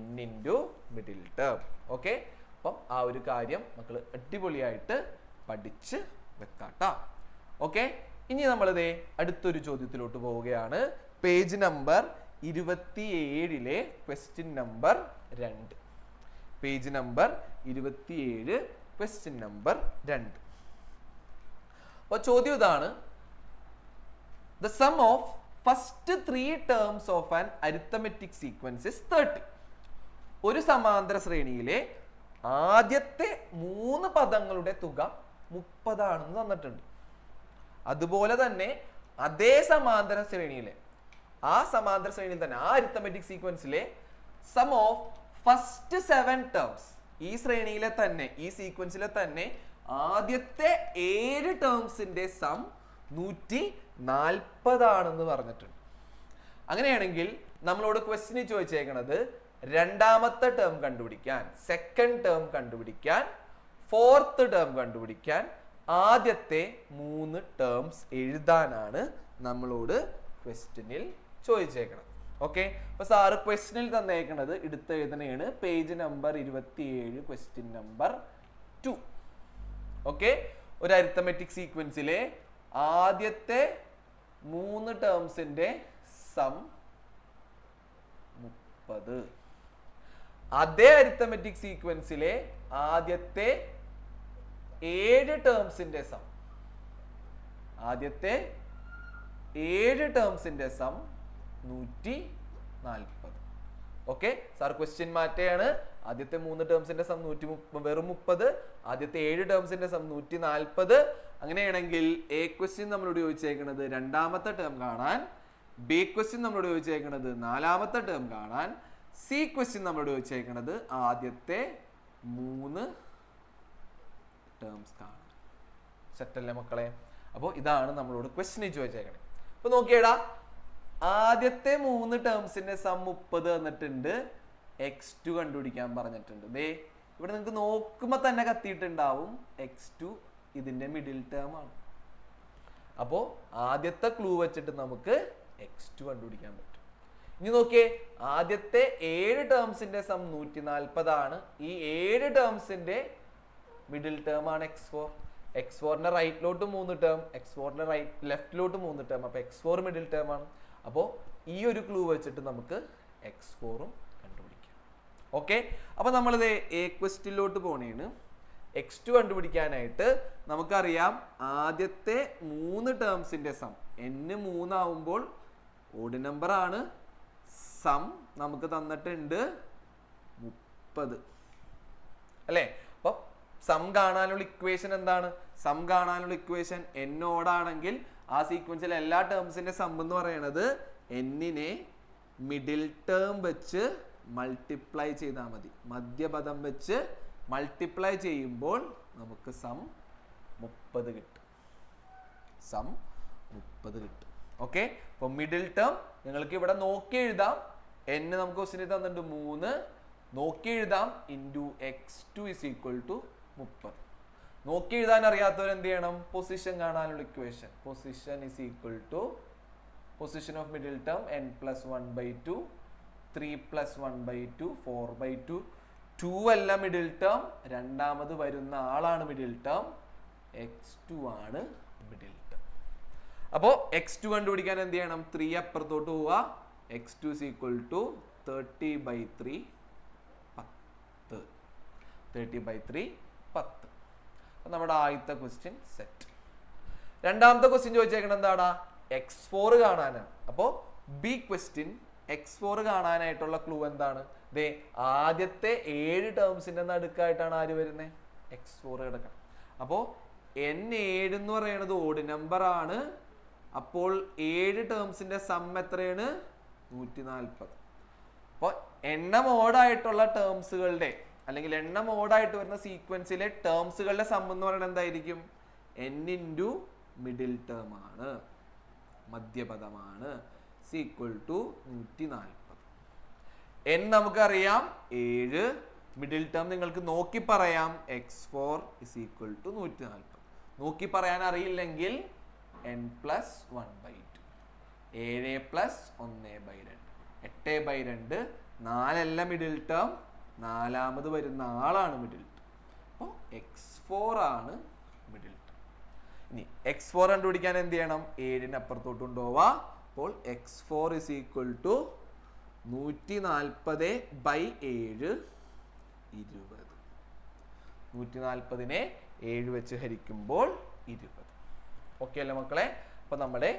n into middle term. Okay, അപ്പം ആ ഒരു കാര്യം മക്കൾ അടിപൊളിയായിട്ട് പഠിച്ച് വെക്കാട്ടോ. ഓക്കെ, ഇനി നമ്മളിതേ അടുത്തൊരു ചോദ്യത്തിലോട്ട് പോവുകയാണ്. Page number 27 question number 2. Page number 27 question number 2. അപ്പോൾ ചോദ്യം ഇതാണ്: The sum of first 3 terms of an arithmetic sequence is 30. ഒരു സമാന്തര ശ്രേണിയിലെ ആദ്യത്തെ 3 പദങ്ങളുടെ തുക 30 ആണെന്ന് തന്നിട്ടുണ്ട്. അതുപോലെ തന്നെ അതേ സമാന്തര ശ്രേണിയിലെ തന്നെ ആ അരിത്തമെറ്റിക് സീക്വൻസിലെ സം ഓഫ് ഫസ്റ്റ് 7 ടേംസ്, ഈ ശ്രേണിയിലെ തന്നെ ഈ സീക്വൻസിലെ തന്നെ ആദ്യത്തെ 7 ടേംസിന്റെ സം 140 ആണെന്ന് പറഞ്ഞിട്ടുണ്ട്. അങ്ങനെയാണെങ്കിൽ നമ്മളോട് ക്വസ്റ്റ്യൻ ചോദിച്ചേക്കണത് രണ്ടാമത്തെ ടേം കണ്ടുപിടിക്കാൻ, സെക്കൻഡ് ടേം കണ്ടുപിടിക്കാൻ, ഫോർത്ത് ടേം കണ്ടുപിടിക്കാൻ, ആദ്യത്തെ 3 ടേംസ് എഴുതാനാണ് നമ്മളോട് ക്വസ്റ്റ്യനിൽ ചോദിച്ചേക്കണം. ഓക്കെ, അപ്പൊ സാറ് ക്വസ്റ്റ്യനിൽ തന്നേക്കണത് എടുത്ത് എഴുതണേണ്. Page number 27 question number 2. Okay, ഒരു അരിത്തമെറ്റിക് സീക്വൻസിലെ ആദ്യത്തെ 3 ടേംസിന്റെ സം 30. അതേ അരിത്തമെറ്റിക് സീക്വൻസിലെ ആദ്യത്തെ 7 ടേംസിന്റെ സം, ആദ്യത്തെ 7 ടേംസിന്റെ സം 140. ഓക്കെ, സാർ ക്വസ്റ്റ്യൻ മാറ്റയാണ്. ആദ്യത്തെ 3 ടേംസിന്റെ സം വെറും 30, ആദ്യത്തെ 7 ടേംസിന്റെ സം 140. അങ്ങനെയാണെങ്കിൽ എ ക്വസ്റ്റ്യൻ നമ്മളോട് ചോദിച്ചേക്കുന്നത് രണ്ടാമത്തെ ടേം കാണാൻ, ബി ക്വസ്റ്റ്യൻ നമ്മളോട് ചോദിച്ചേക്കുന്നത് നാലാമത്തെ ടേം കാണാൻ, സി ക്വസ്റ്റ്യൻ നമ്മളോട് ചോദിച്ചേക്കുന്നത് ആദ്യത്തെ 3 ടേംസ് കാണാൻ. സെറ്റല്ലേ മക്കളെ? അപ്പോൾ ഇതാണ് നമ്മളോട് ക്വസ്റ്റ്യൻ ചോദിച്ചേക്കണേ. അപ്പൊ നോക്കിയേടാ, ആദ്യത്തെ 3 ടേംസിന്റെ സം 30 തന്നിട്ടുണ്ട്, x2 കണ്ടുപിടിക്കാൻ പറഞ്ഞിട്ടുണ്ട്. ദേ ഇവിടെ നിങ്ങൾക്ക് നോക്കുമ്പോ തന്നെ കത്തിയിട്ടുണ്ടാവും x2 ഇതിന്റെ മിഡിൽ ടേം ആണ്. അപ്പോ ആദ്യത്തെ ക്ലൂ വെച്ചിട്ട് നമുക്ക് x2 കണ്ടുപിടിക്കാൻ പറ്റും. ഇനി നോക്കിയേ, ആദ്യത്തെ 7 ടേംസിന്റെ സം 140 ആണ്. ഈ 7 ടേംസിന്റെ മിഡിൽ ടേം ആണ് x4. x4ന്റെ റൈറ്റിലോട്ട് 3 ടേം, x4ന്റെ ലെഫ്റ്റിലോട്ട് 3 ടേം. അപ്പൊ x4 മിഡിൽ ടേം ആണ്. അപ്പോൾ ഈ ഒരു ക്ലൂ വെച്ചിട്ട് നമുക്ക് x4ഉം കണ്ടുപിടിക്കാം. ഓക്കെ, അപ്പൊ നമ്മളിത് എ ക്വസ്റ്റ്യനിലോട്ട് പോണേണ്. x2 കണ്ടുപിടിക്കാനായിട്ട് നമുക്കറിയാം ആദ്യത്തെ 3 ടേംസിന്റെ സം n 3 ആവുമ്പോൾ ഓഡ് നമ്പർ ആണ്. സം നമുക്ക് തന്നിട്ടുണ്ട് 30 അല്ലേ? അപ്പൊ സം കാണാനുള്ള ഇക്വേഷൻ എന്താണ്? സം കാണാനുള്ള ഇക്വേഷൻ n ഓടാണെങ്കിൽ ആ സീക്വൻസിലെ എല്ലാ ടേംസിന്റെ സം എന്ന് പറയുന്നത് n-നെ മിഡിൽ ടേം വെച്ച് മൾട്ടിപ്ലൈ ചെയ്താൽ മതി. മധ്യപദം വെച്ച് മൾട്ടിപ്ലൈ ചെയ്യുമ്പോൾ നമുക്ക് സം 30 കിട്ടും. സം 30 കിട്ടും. ഓക്കെ, അപ്പൊ മിഡിൽ ടേം നിങ്ങൾക്ക് ഇവിടെ നോക്കി എഴുതാം. n നമുക്ക് ക്വസ്റ്റ്യൻ തന്നിട്ടുണ്ട് 3, നോക്കി എഴുതാം into x2 is equal to 30. നോക്കി എഴുതാൻ അറിയാത്തവർ എന്ത് ചെയ്യണം? പൊസിഷൻ കാണാനുള്ള equation. Position is equal to position of middle term n plus 1/2, 3 plus 1/2, 4/2. 2 അല്ല മിഡിൽ ടേം, രണ്ടാമത് വരുന്ന ആളാണ് മിഡിൽ ടേം, x2 ആണ് മിഡിൽ ടേം. അപ്പോൾ x2 കണ്ടുപിടിക്കാൻ എന്ത് ചെയ്യണം? 3 അപ്പുറത്തോട്ട് പോവുക. x2 is equal to 30/3, 10. 30/3, 10. നമ്മുടെ ആദ്യത്തെ ക്വസ്റ്റ്യൻ സെറ്റ്. രണ്ടാമത്തെ ക്വസ്റ്റ്യൻ ചോദിച്ചേക്കണം എന്താടാ? x4 കാണാനാണ്. അപ്പോൾ ബി ക്വസ്റ്റ്യൻ x4 കാണാനായിട്ടുള്ള ക്ലൂ എന്താണ്? ദേ ആദ്യത്തെ 7 ടേംസിന്റെ നടുക്കായിട്ടാണ് ആര് വരുന്നത്? x4 കിടക്കണം. അപ്പോൾ n7 എന്ന് പറയുന്നത് ഓഡ് നമ്പർ ആണ്. അപ്പോൾ 7 ടേംസിന്റെ സം എത്രയാണ്? 140. അപ്പോൾ എണ്ണം ഓഡായിട്ടുള്ള ടേംസുകളുടെ അല്ലെങ്കിൽ എണ്ണം ഓഡായിട്ട് വരുന്ന സീക്വൻസിലെ ടേംസുകളുടെ സം എന്ന് പറയുന്നത് എന്തായിരിക്കും? n ഇൻറ്റു മിഡിൽ ടേം ആണ്, മധ്യപദമാണ്, ഈക്വൽ ടു 140. n നമുക്കറിയാം 7, മിഡിൽ ടേം നിങ്ങൾക്ക് നോക്കി പറയാം x4 is equal to 140. നോക്കി പറയാൻ അറിയില്ലെങ്കിൽ n പ്ലസ് 1/2, 7 പ്ലസ് 1/2, 8/2. 4 അല്ല മിഡിൽ ടേം, നാലാമത് വരുന്ന ആളാണ് മിഡിൽ ടേം. അപ്പോൾ x4 ആണ് മിഡിൽ ടേം. ഇനി x4 കണ്ടുപിടിക്കാൻ എന്ത് ചെയ്യണം? 7 അപ്പുറത്തോട്ട് കൊണ്ടുപോവാ. അപ്പോൾ x4 is equal to 140/7, 20. 140നെ 7 വെച്ച് ഹരിക്കുമ്പോൾ 20. ഓക്കെ അല്ലേ മക്കളെ? അപ്പൊ നമ്മുടെ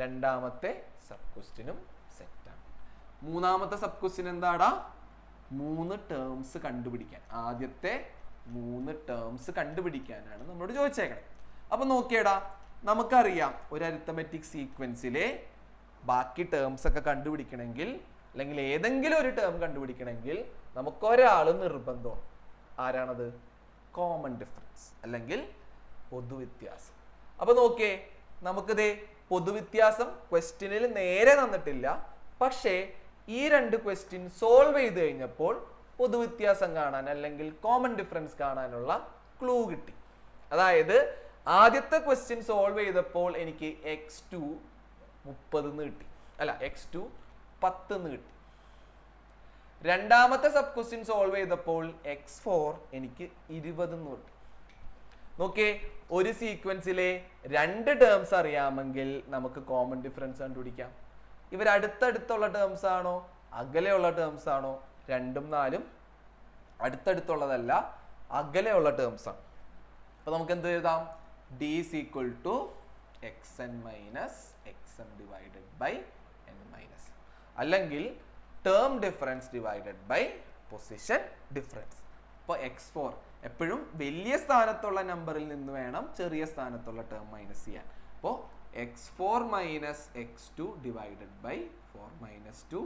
രണ്ടാമത്തെ സബ് ക്വസ്റ്റ്യനും സെറ്റാണ്. മൂന്നാമത്തെ സബ് ക്വസ്റ്റ്യൻ എന്താടാ? 3 ടേംസ് കണ്ടുപിടിക്കാൻ. ആദ്യത്തെ 3 ടേംസ് കണ്ടുപിടിക്കാനാണ് നമ്മളോട് ചോദിച്ചേക്കണേ. അപ്പൊ നോക്കിയടാ, നമുക്കറിയാം ഒരു അരിത്തമെറ്റിക് സീക്വൻസിലെ ബാക്കി ടേംസ് ഒക്കെ കണ്ടുപിടിക്കണമെങ്കിൽ അല്ലെങ്കിൽ ഏതെങ്കിലും ഒരു ടേം കണ്ടുപിടിക്കണമെങ്കിൽ നമുക്കൊരാൾ നിർബന്ധമാണ്. ആരാണത്? കോമൺ ഡിഫറൻസ് അല്ലെങ്കിൽ പൊതുവ്യത്യാസം. അപ്പൊ നോക്കിയേ, നമുക്കിതേ പൊതുവ്യത്യാസം ക്വസ്റ്റ്യനിൽ നേരെ തന്നിട്ടില്ല. പക്ഷേ ഈ 2 ക്വസ്റ്റ്യൻ സോൾവ് ചെയ്ത് കഴിഞ്ഞപ്പോൾ പൊതുവ്യത്യാസം കാണാൻ അല്ലെങ്കിൽ കോമൺ ഡിഫറൻസ് കാണാനുള്ള ക്ലൂ കിട്ടി. അതായത് ആദ്യത്തെ ക്വസ്റ്റ്യൻ സോൾവ് ചെയ്തപ്പോൾ എനിക്ക് x2 30 കിട്ടി, അല്ല x2 10 കിട്ടി. രണ്ടാമത്തെ സബ് ക്വസ്റ്റ്യൻ സോൾവ് ചെയ്തപ്പോൾ x4 എനിക്ക് 20 കിട്ടി. നോക്കിയേ, ഒരു സീക്വൻസിലെ 2 ടേംസ് അറിയാമെങ്കിൽ നമുക്ക് കോമൺ ഡിഫറൻസ് കണ്ടുപിടിക്കാം. ഇവർ അടുത്തടുത്തുള്ള ടേംസ് ആണോ അകലെയുള്ള ടേംസ് ആണോ? 2ഉം 4ഉം അടുത്തടുത്തുള്ളതല്ല, അകലെയുള്ള ടേംസ് ആണ്. അപ്പൊ നമുക്ക് എന്ത് എഴുതാം? d is equal to xn minus xm divided by n minus, അല്ലെങ്കിൽ term difference divided by position difference. അപ്പോൾ x4 എപ്പോഴും വലിയ സ്ഥാനത്തുള്ള നമ്പറിൽ നിന്ന് വേണം ചെറിയ സ്ഥാനത്തുള്ള ടേം മൈനസ് ചെയ്യാൻ. അപ്പോൾ x4 minus x2 divided by 4 minus 2,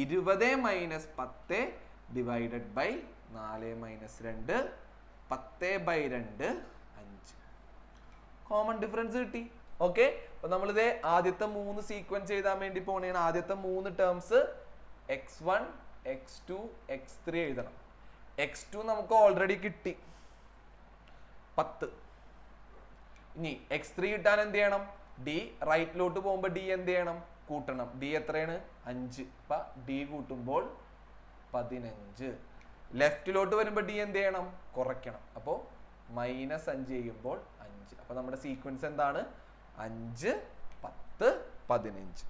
20 minus 10 divided by 4 minus 2, 10/2, 5. Common difference കിട്ടി. ഓക്കെ, അപ്പൊ നമ്മളിത് ആദ്യത്തെ 3 സീക്വൻസ് എഴുതാൻ വേണ്ടി പോണേണ്. ആദ്യത്തെ 3 ടേംസ് x1, x2, x3 എഴുതണം. x2 നമുക്ക് ഓൾറെഡി കിട്ടി 10. ഇനി x3 കിട്ടാൻ എന്ത് ചെയ്യണം? d റൈറ്റിലോട്ട് പോകുമ്പോൾ d എന്ത് ചെയ്യണം? കൂട്ടണം. d എത്രയാണ്? 5. അപ്പൊ d കൂട്ടുമ്പോൾ 15. ലെഫ്റ്റിലോട്ട് വരുമ്പോൾ d എന്ത് ചെയ്യണം? കുറയ്ക്കണം. അപ്പോൾ -5 ചെയ്യുമ്പോൾ 5. അപ്പൊ നമ്മുടെ സീക്വൻസ് എന്താണ്? 5, 10, 15.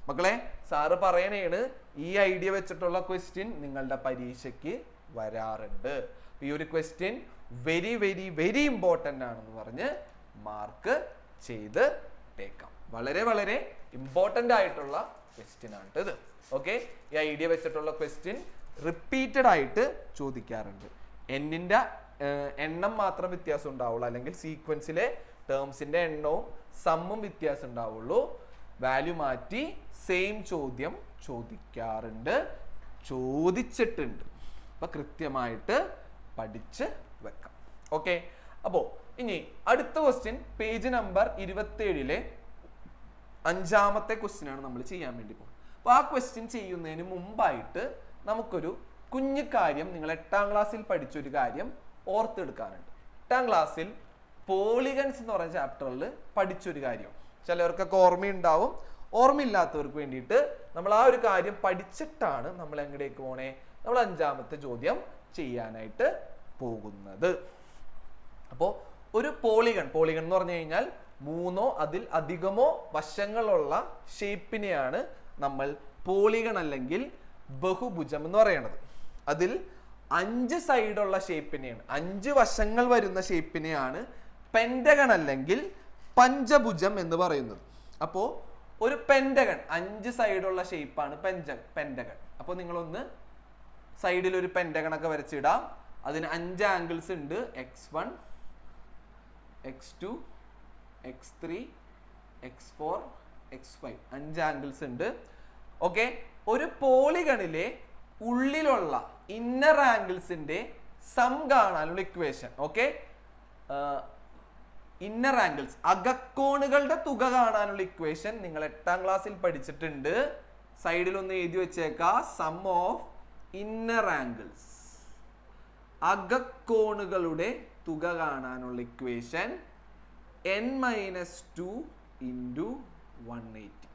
മക്കളെ, സാറ് പറയണേണ് ഈ ഐഡിയ വെച്ചിട്ടുള്ള ക്വസ്റ്റ്യൻ നിങ്ങളുടെ പരീക്ഷയ്ക്ക് വരാറുണ്ട്. ഈ ഒരു question very very very important ആണെന്ന് പറഞ്ഞ് മാർക്ക് ചെയ്ത് ടേക്കാം. വളരെ വളരെ ഇമ്പോർട്ടൻ്റ് ആയിട്ടുള്ള ക്വസ്റ്റ്യൻ ആണ് ഇത്. ഓക്കെ, ഈ ഐഡിയ വെച്ചിട്ടുള്ള ക്വസ്റ്റ്യൻ റിപ്പീറ്റഡ് ആയിട്ട് ചോദിക്കാറുണ്ട്. എന്നിൻ്റെ എണ്ണം മാത്രം വ്യത്യാസം ഉണ്ടാവുള്ളൂ, അല്ലെങ്കിൽ സീക്വൻസിലെ ടേംസിന്റെ എണ്ണവും സമ്മും വ്യത്യാസം ഉണ്ടാവുള്ളൂ. വാല്യൂ മാറ്റി സെയിം ചോദ്യം ചോദിക്കാറുണ്ട്, ചോദിച്ചിട്ടുണ്ട്. അപ്പൊ കൃത്യമായിട്ട് പഠിച്ച് വെക്കാം. ഓക്കെ, അപ്പോ ഇനി അടുത്ത ക്വസ്റ്റ്യൻ പേജ് നമ്പർ 27-ലെ 5ാമത്തെ ക്വസ്റ്റ്യൻ ആണ് നമ്മൾ ചെയ്യാൻ വേണ്ടി പോകുന്നത്. അപ്പൊ ആ ക്വസ്റ്റ്യൻ ചെയ്യുന്നതിന് മുമ്പായിട്ട് നമുക്കൊരു കുഞ്ഞു കാര്യം, നിങ്ങൾ 8ാം ക്ലാസ്സിൽ പഠിച്ചൊരു കാര്യം ഓർത്തെടുക്കാനുണ്ട്. 8ാം ക്ലാസ്സിൽ പോളിഗൺസ് എന്ന് പറയുന്ന ചാപ്റ്ററിൽ പഠിച്ചൊരു കാര്യം. ചിലവർക്കൊക്കെ ഓർമ്മയുണ്ടാവും, ഓർമ്മയില്ലാത്തവർക്ക് വേണ്ടിയിട്ട് നമ്മൾ ആ ഒരു കാര്യം പഠിച്ചിട്ടാണ് നമ്മൾ എങ്ങടേക്ക് പോണേ, നമ്മൾ 5ാമത്തെ ചോദ്യം ചെയ്യാനായിട്ട് പോകുന്നത്. അപ്പോൾ ഒരു പോളിഗൺ എന്ന് പറഞ്ഞു കഴിഞ്ഞാൽ 3ഓ അതിൽ അധികമോ വശങ്ങളുള്ള ഷേപ്പിനെയാണ് നമ്മൾ പോളിഗൺ അല്ലെങ്കിൽ ബഹുഭുജം എന്ന് പറയുന്നത്. അതിൽ 5 സൈഡുള്ള ഷേപ്പിനെയാണ്, 5 വശങ്ങൾ വരുന്ന ഷേപ്പിനെയാണ് പെന്റഗൺ അല്ലെങ്കിൽ പഞ്ചഭുജം എന്ന് പറയുന്നത്. അപ്പോൾ ഒരു പെന്റഗൺ 5 സൈഡുള്ള ഷേപ്പാണ് പെന്റഗൺ. അപ്പോൾ നിങ്ങളൊന്ന് സൈഡിൽ ഒരു പെന്റഗൺ ഒക്കെ വരച്ചിടാം. അതിന് 5 ആംഗിൾസ് ഉണ്ട്, x1 x2 x3 x4 x5, 5 angles ഉണ്ട്. ഓക്കെ, ഒരു പോളിഗണിലെ ഉള്ളിലുള്ള ഇന്നർ ആംഗിൾസിന്റെ സം കാണാനുള്ള ഇക്വേഷൻ. ഓക്കെ, ഇന്നർ ആംഗിൾസ് അകക്കോണുകളുടെ തുക കാണാനുള്ള ഇക്വേഷൻ നിങ്ങൾ 8ാം ക്ലാസ്സിൽ പഠിച്ചിട്ടുണ്ട്. സൈഡിൽ ഒന്ന് എഴുതി വെച്ചേക്കാ, സം ഓഫ് ഇന്നർ ആംഗിൾസ്, അകക്കോണുകളുടെ തുക കാണാനുള്ള equation n-2 into 180.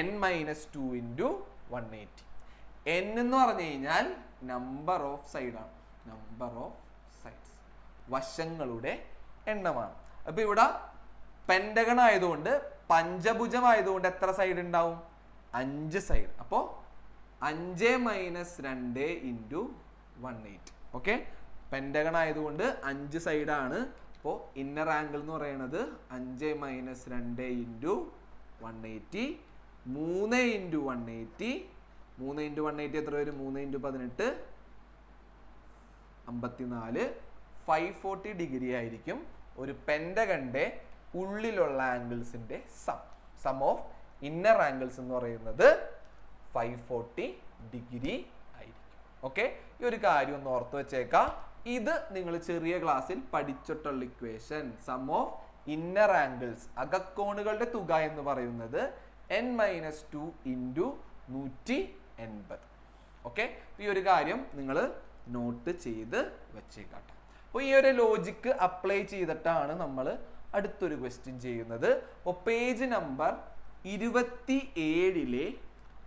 n-2 into 180. n എന്ന് പറഞ്ഞു കഴിഞ്ഞാൽ നമ്പർ ഓഫ് സൈഡാണ്, നമ്പർ ഓഫ് സൈഡ്സ്, വശങ്ങളുടെ എണ്ണമാണ്. അപ്പൊ ഇവിടെ പെന്റഗൺ ആയതുകൊണ്ട്, പഞ്ചഭുജം ആയതുകൊണ്ട് എത്ര സൈഡ് ഉണ്ടാവും? 5 സൈഡ്. അപ്പോൾ 5 - 2 into 180. ഓക്കെ, പെന്റഗൺ ആയതുകൊണ്ട് 5 സൈഡാണ്. അപ്പോൾ ഇന്നർ ആംഗിൾ എന്ന് പറയുന്നത് 5 - 2 into 180. 3 into 180. 3 into 180 എത്ര വരും? 3 into 18 54. 540 ഡിഗ്രി ആയിരിക്കും ഒരു പെന്റഗന്റെ ഉള്ളിലുള്ള ആംഗിൾസിന്റെ സം ഓഫ് ഇന്നർ ആംഗിൾസ് എന്ന് പറയുന്നത് 540 ഡിഗ്രി ആയിരിക്കും. ഓക്കെ, ഈ ഒരു കാര്യം ഒന്ന് ഓർത്ത് വെച്ചേക്കാം. ഇത് നിങ്ങൾ ചെറിയ ക്ലാസ്സിൽ പഠിച്ചിട്ടുള്ള equation, sum of inner angles, അകക്കോണുകളുടെ തുക എന്ന് പറയുന്നത് n-2 into 180. ഓക്കെ, ഈ ഒരു കാര്യം നിങ്ങൾ നോട്ട് ചെയ്ത് വെച്ചേക്കാട്ടെ. അപ്പോൾ ഈ ഒരു ലോജിക്ക് അപ്ലൈ ചെയ്തിട്ടാണ് നമ്മൾ അടുത്തൊരു ക്വസ്റ്റ്യൻ ചെയ്യുന്നത്. അപ്പോൾ പേജ് നമ്പർ 27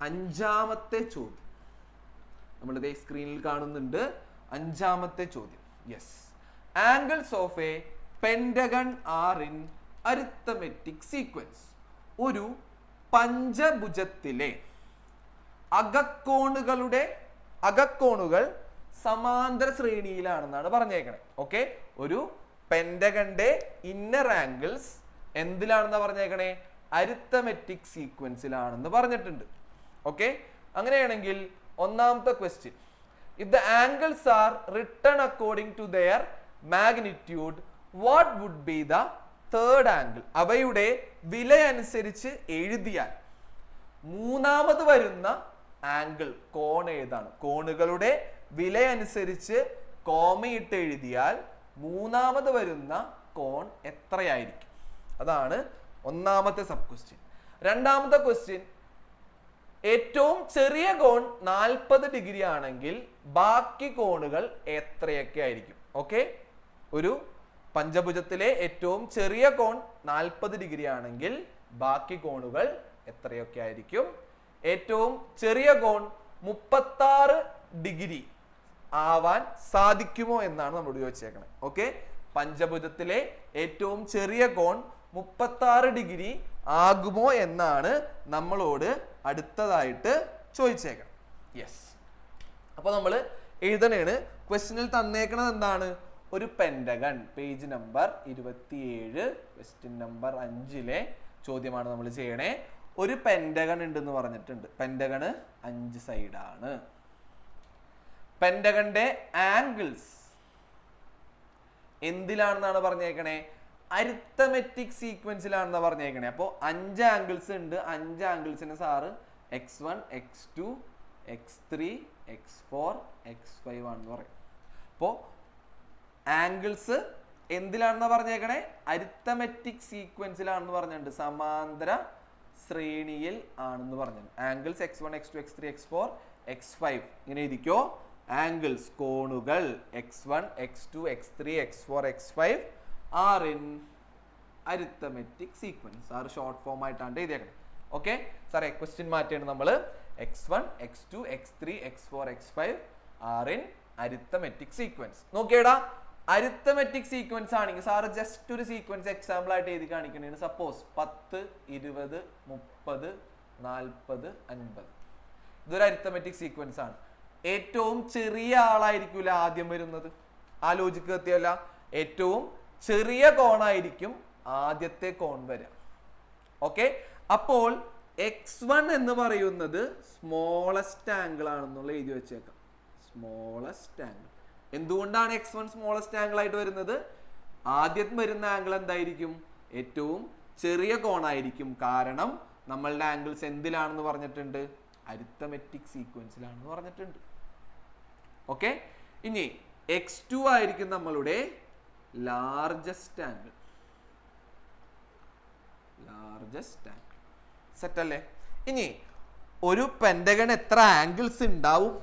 5ാമത്തെ ചോദ്യം നമ്മളിതേ സ്ക്രീനിൽ കാണുന്നുണ്ട്. 5ാമത്തെ ചോദ്യം, yes, angles of a pentagon are in arithmetic sequence. ഒരു പഞ്ചഭുജത്തിലെ അകക്കോണുകൾ സമാന്തര ശ്രേണിയിലാണെന്നാണ് പറഞ്ഞേക്കണേ. ഓക്കെ, ഒരു പെന്റഗന്റെ ഇന്നർ ആംഗിൾസ് എന്തിലാണെന്ന് പറഞ്ഞേക്കണേ? അരിത്തമെറ്റിക് സീക്വൻസിലാണെന്ന് പറഞ്ഞിട്ടുണ്ട്. ഓക്കെ, അങ്ങനെയാണെങ്കിൽ 1ാമത്തെ question, if the angles are written according to their magnitude, what would be the third angle? അവയുടെ വില അനുസരിച്ച് എഴുതിയാൽ 3ാമത് വരുന്ന ആംഗിൾ, കോൺ ഏതാണ്? കോണുകളുടെ വില അനുസരിച്ച് കോമയിട്ട് എഴുതിയാൽ 3ാമത് വരുന്ന കോൺ എത്രയായിരിക്കും? അതാണ് 1ാമത്തെ സബ് ക്വസ്റ്റ്യൻ. 2ാമത്തെ ക്വസ്റ്റ്യൻ, ഏറ്റവും ചെറിയ കോൺ 40 ഡിഗ്രി ആണെങ്കിൽ ബാക്കി കോണുകൾ എത്രയൊക്കെ ആയിരിക്കും? ഓക്കെ, ഒരു പഞ്ചഭുജത്തിലെ ഏറ്റവും ചെറിയ കോൺ 40 ഡിഗ്രി ആണെങ്കിൽ ബാക്കി കോണുകൾ എത്രയൊക്കെ ആയിരിക്കും? ഏറ്റവും ചെറിയ കോൺ 36 ഡിഗ്രി ആവാൻ സാധിക്കുമോ എന്നാണ് നമ്മളോട് ചോദിച്ചേക്കണത്. ഓക്കെ, പഞ്ചഭുജത്തിലെ ഏറ്റവും ചെറിയ കോൺ 36 ഡിഗ്രി ആകുമോ എന്നാണ് നമ്മളോട് അടുത്തതായിട്ട് ചോദിച്ചേക്കണം. യെസ്, അപ്പോൾ നമ്മൾ എഴുതണേണ്. ക്വസ്റ്റ്യനിൽ തന്നേക്കണത് എന്താണ്? ഒരു pentagon, page number 27 question number 5 ചോദ്യമാണ് നമ്മൾ ചെയ്യണേ. ഒരു പെന്റഗൺ ഉണ്ടെന്ന് പറഞ്ഞിട്ടുണ്ട്. പെന്റഗണ് 5 സൈഡാണ്. പെന്റഗന്റെ ആംഗിൾസ് എന്തിലാണെന്നാണ് പറഞ്ഞേക്കണേ? അരിത്തമെറ്റിക് സീക്വൻസിലാണെന്ന് പറഞ്ഞേക്കണേ. അപ്പോൾ 5 ആംഗിൾസ് ഉണ്ട്. 5 ആംഗിൾസിന് sir x1 x2 x3 x4 x5 ആണെന്ന് പറയും. അപ്പോൾ ആംഗിൾസ് എന്തിലാണെന്ന് പറഞ്ഞേക്കണേ? അരിത്തമെറ്റിക് സീക്വൻസിലാണെന്ന് പറഞ്ഞിട്ടുണ്ട്, സമാന്തര ശ്രേണിയിൽ ആണെന്ന് പറഞ്ഞു. Angles x1 x2 x3 x4 x5 ഇങ്ങനെ എഴുതിക്കോ. ആംഗിൾസ്, കോണുകൾ x1 x2 x3 x4 x5 are in arithmetic sequence. R short form ആയിട്ടാണ് എഴുതിയേക്കണം. ഓക്കെ സാറേ ക്വസ്റ്റ്യൻ മാറ്റിയാണ് നമ്മൾ x1 x2 x3 x4 x5 are in arithmetic sequence. നോക്കിയടാ അരിത്തമെറ്റിക് സീക്വൻസ് ആണെങ്കിൽ sir just ഒരു സീക്വൻസ് എക്സാമ്പിൾ ആയിട്ട് എഴുതി കാണിക്കണേന്. സപ്പോസ് 10 20 30 40 50 ഇതൊരു അരിത്തമെറ്റിക് സീക്വൻസ് ആണ്. ഏറ്റവും ചെറിയ ആളായിരിക്കൂല ആദ്യം വരുന്നത്. ആ ലോജിക്ക് എത്തിയല്ല, ഏറ്റവും ചെറിയ കോണായിരിക്കും ആദ്യത്തെ കോൺ വരാം. ഓക്കെ അപ്പോൾ x1 എന്ന് പറയുന്നത് സ്മോളസ്റ്റ് ആംഗിൾ ആണെന്നുള്ള എഴുതി വെച്ചേക്കാം. Smallest angle. എന്തുകൊണ്ടാണ് x1 സ്മോളസ്റ്റ് ആംഗിൾ ആയിട്ട് വരുന്നത്? ആദ്യം വരുന്ന ആംഗിൾ എന്തായിരിക്കും? ഏറ്റവും ചെറിയ കോണായിരിക്കും. കാരണം നമ്മളുടെ ആംഗിൾസ് എന്തിലാണെന്ന് പറഞ്ഞിട്ടുണ്ട്? അരിത്തമെറ്റിക് സീക്വൻസിലാണെന്ന് പറഞ്ഞിട്ടുണ്ട്. ഓക്കെ ഇനി x2 ആയിരിക്കും നമ്മളുടെ ലാർജസ്റ്റ് ആംഗിൾ. സെറ്റ് അല്ലേ? ഇനി ഒരു പെന്റഗൺ എത്ര ആംഗിൾസ് ഉണ്ടാവും?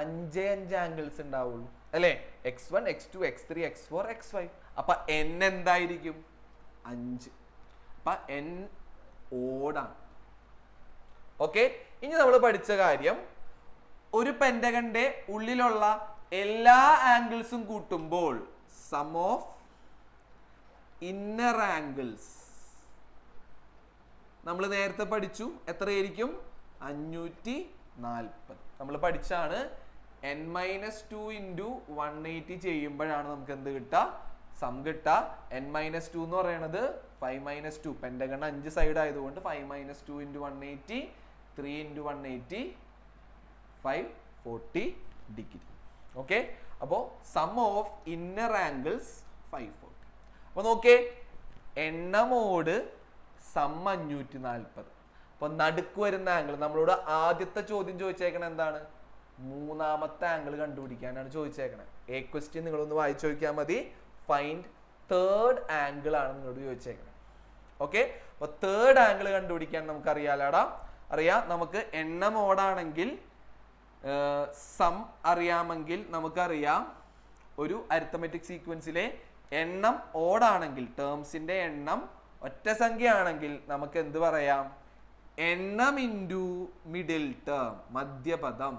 5 ആംഗിൾസ് ഉണ്ടാവുള്ളൂ അല്ലേ? x1 x2 x3 x4 x5. അപ്പൊ n എന്തായിരിക്കും? 5. അപ്പൊ n ഓടാണ്. ഓക്കെ ഇനി നമ്മൾ പഠിച്ച കാര്യം, ഒരു പെന്റഗന്റെ ഉള്ളിലുള്ള എല്ലാ ആംഗിൾസും കൂട്ടുമ്പോൾ സം ഓഫ് ഇന്നർ ആംഗിൾസ് നമ്മൾ നേരത്തെ പഠിച്ചു. എത്രയായിരിക്കും? 540. നമ്മൾ പഠിച്ചാണ് n-2 into 180 ചെയ്യുമ്പോഴാണ് നമുക്ക് എന്ത് കിട്ടുക? സം കിട്ടുക. n-2 എന്ന് പറയുന്നത് 5 - 2. പെന്റഗൺ 5 സൈഡ് ആയതുകൊണ്ട് 5 - 2 into 180 3 into 180 540 ഡിഗ്രി. ഓക്കെ അപ്പോൾ സം ഓഫ് ഇന്നർ ആംഗിൾസ് 540. അപ്പൊ നോക്കേ എണ്ണമോട് സം 540. അപ്പൊ നടുക്ക് വരുന്ന ആംഗിൾ നമ്മളോട് ആദ്യത്തെ ചോദ്യം ചോദിച്ചേക്കണ എന്താണ്? മൂന്നാമത്തെ ആംഗിൾ കണ്ടുപിടിക്കാനാണ് ചോദിച്ചേക്കണേ. എ ക്വസ്റ്റ്യൻ നിങ്ങളൊന്ന് വായിച്ചു നോക്കിയാൽ മതി. ഫൈൻഡ് തേർഡ് ആംഗിൾ ആണ് നിങ്ങളോട് ചോദിച്ചേക്കണേ. ഓക്കെ അപ്പൊ തേർഡ് ആംഗിൾ കണ്ടുപിടിക്കാൻ നമുക്ക് അറിയാലാടാ. അറിയാം നമുക്ക് എണ്ണമോടാണെങ്കിൽ സം അറിയാമെങ്കിൽ നമുക്കറിയാം ഒരു അരിത്തമെറ്റിക് സീക്വൻസിലെ എണ്ണം ഓടാണെങ്കിൽ, ടേംസിന്റെ എണ്ണം ഒറ്റ സംഖ്യ ആണെങ്കിൽ നമുക്ക് എന്ത് പറയാം? എണ്ണം ഇൻറ്റു മിഡിൽ ടേം, മധ്യപദം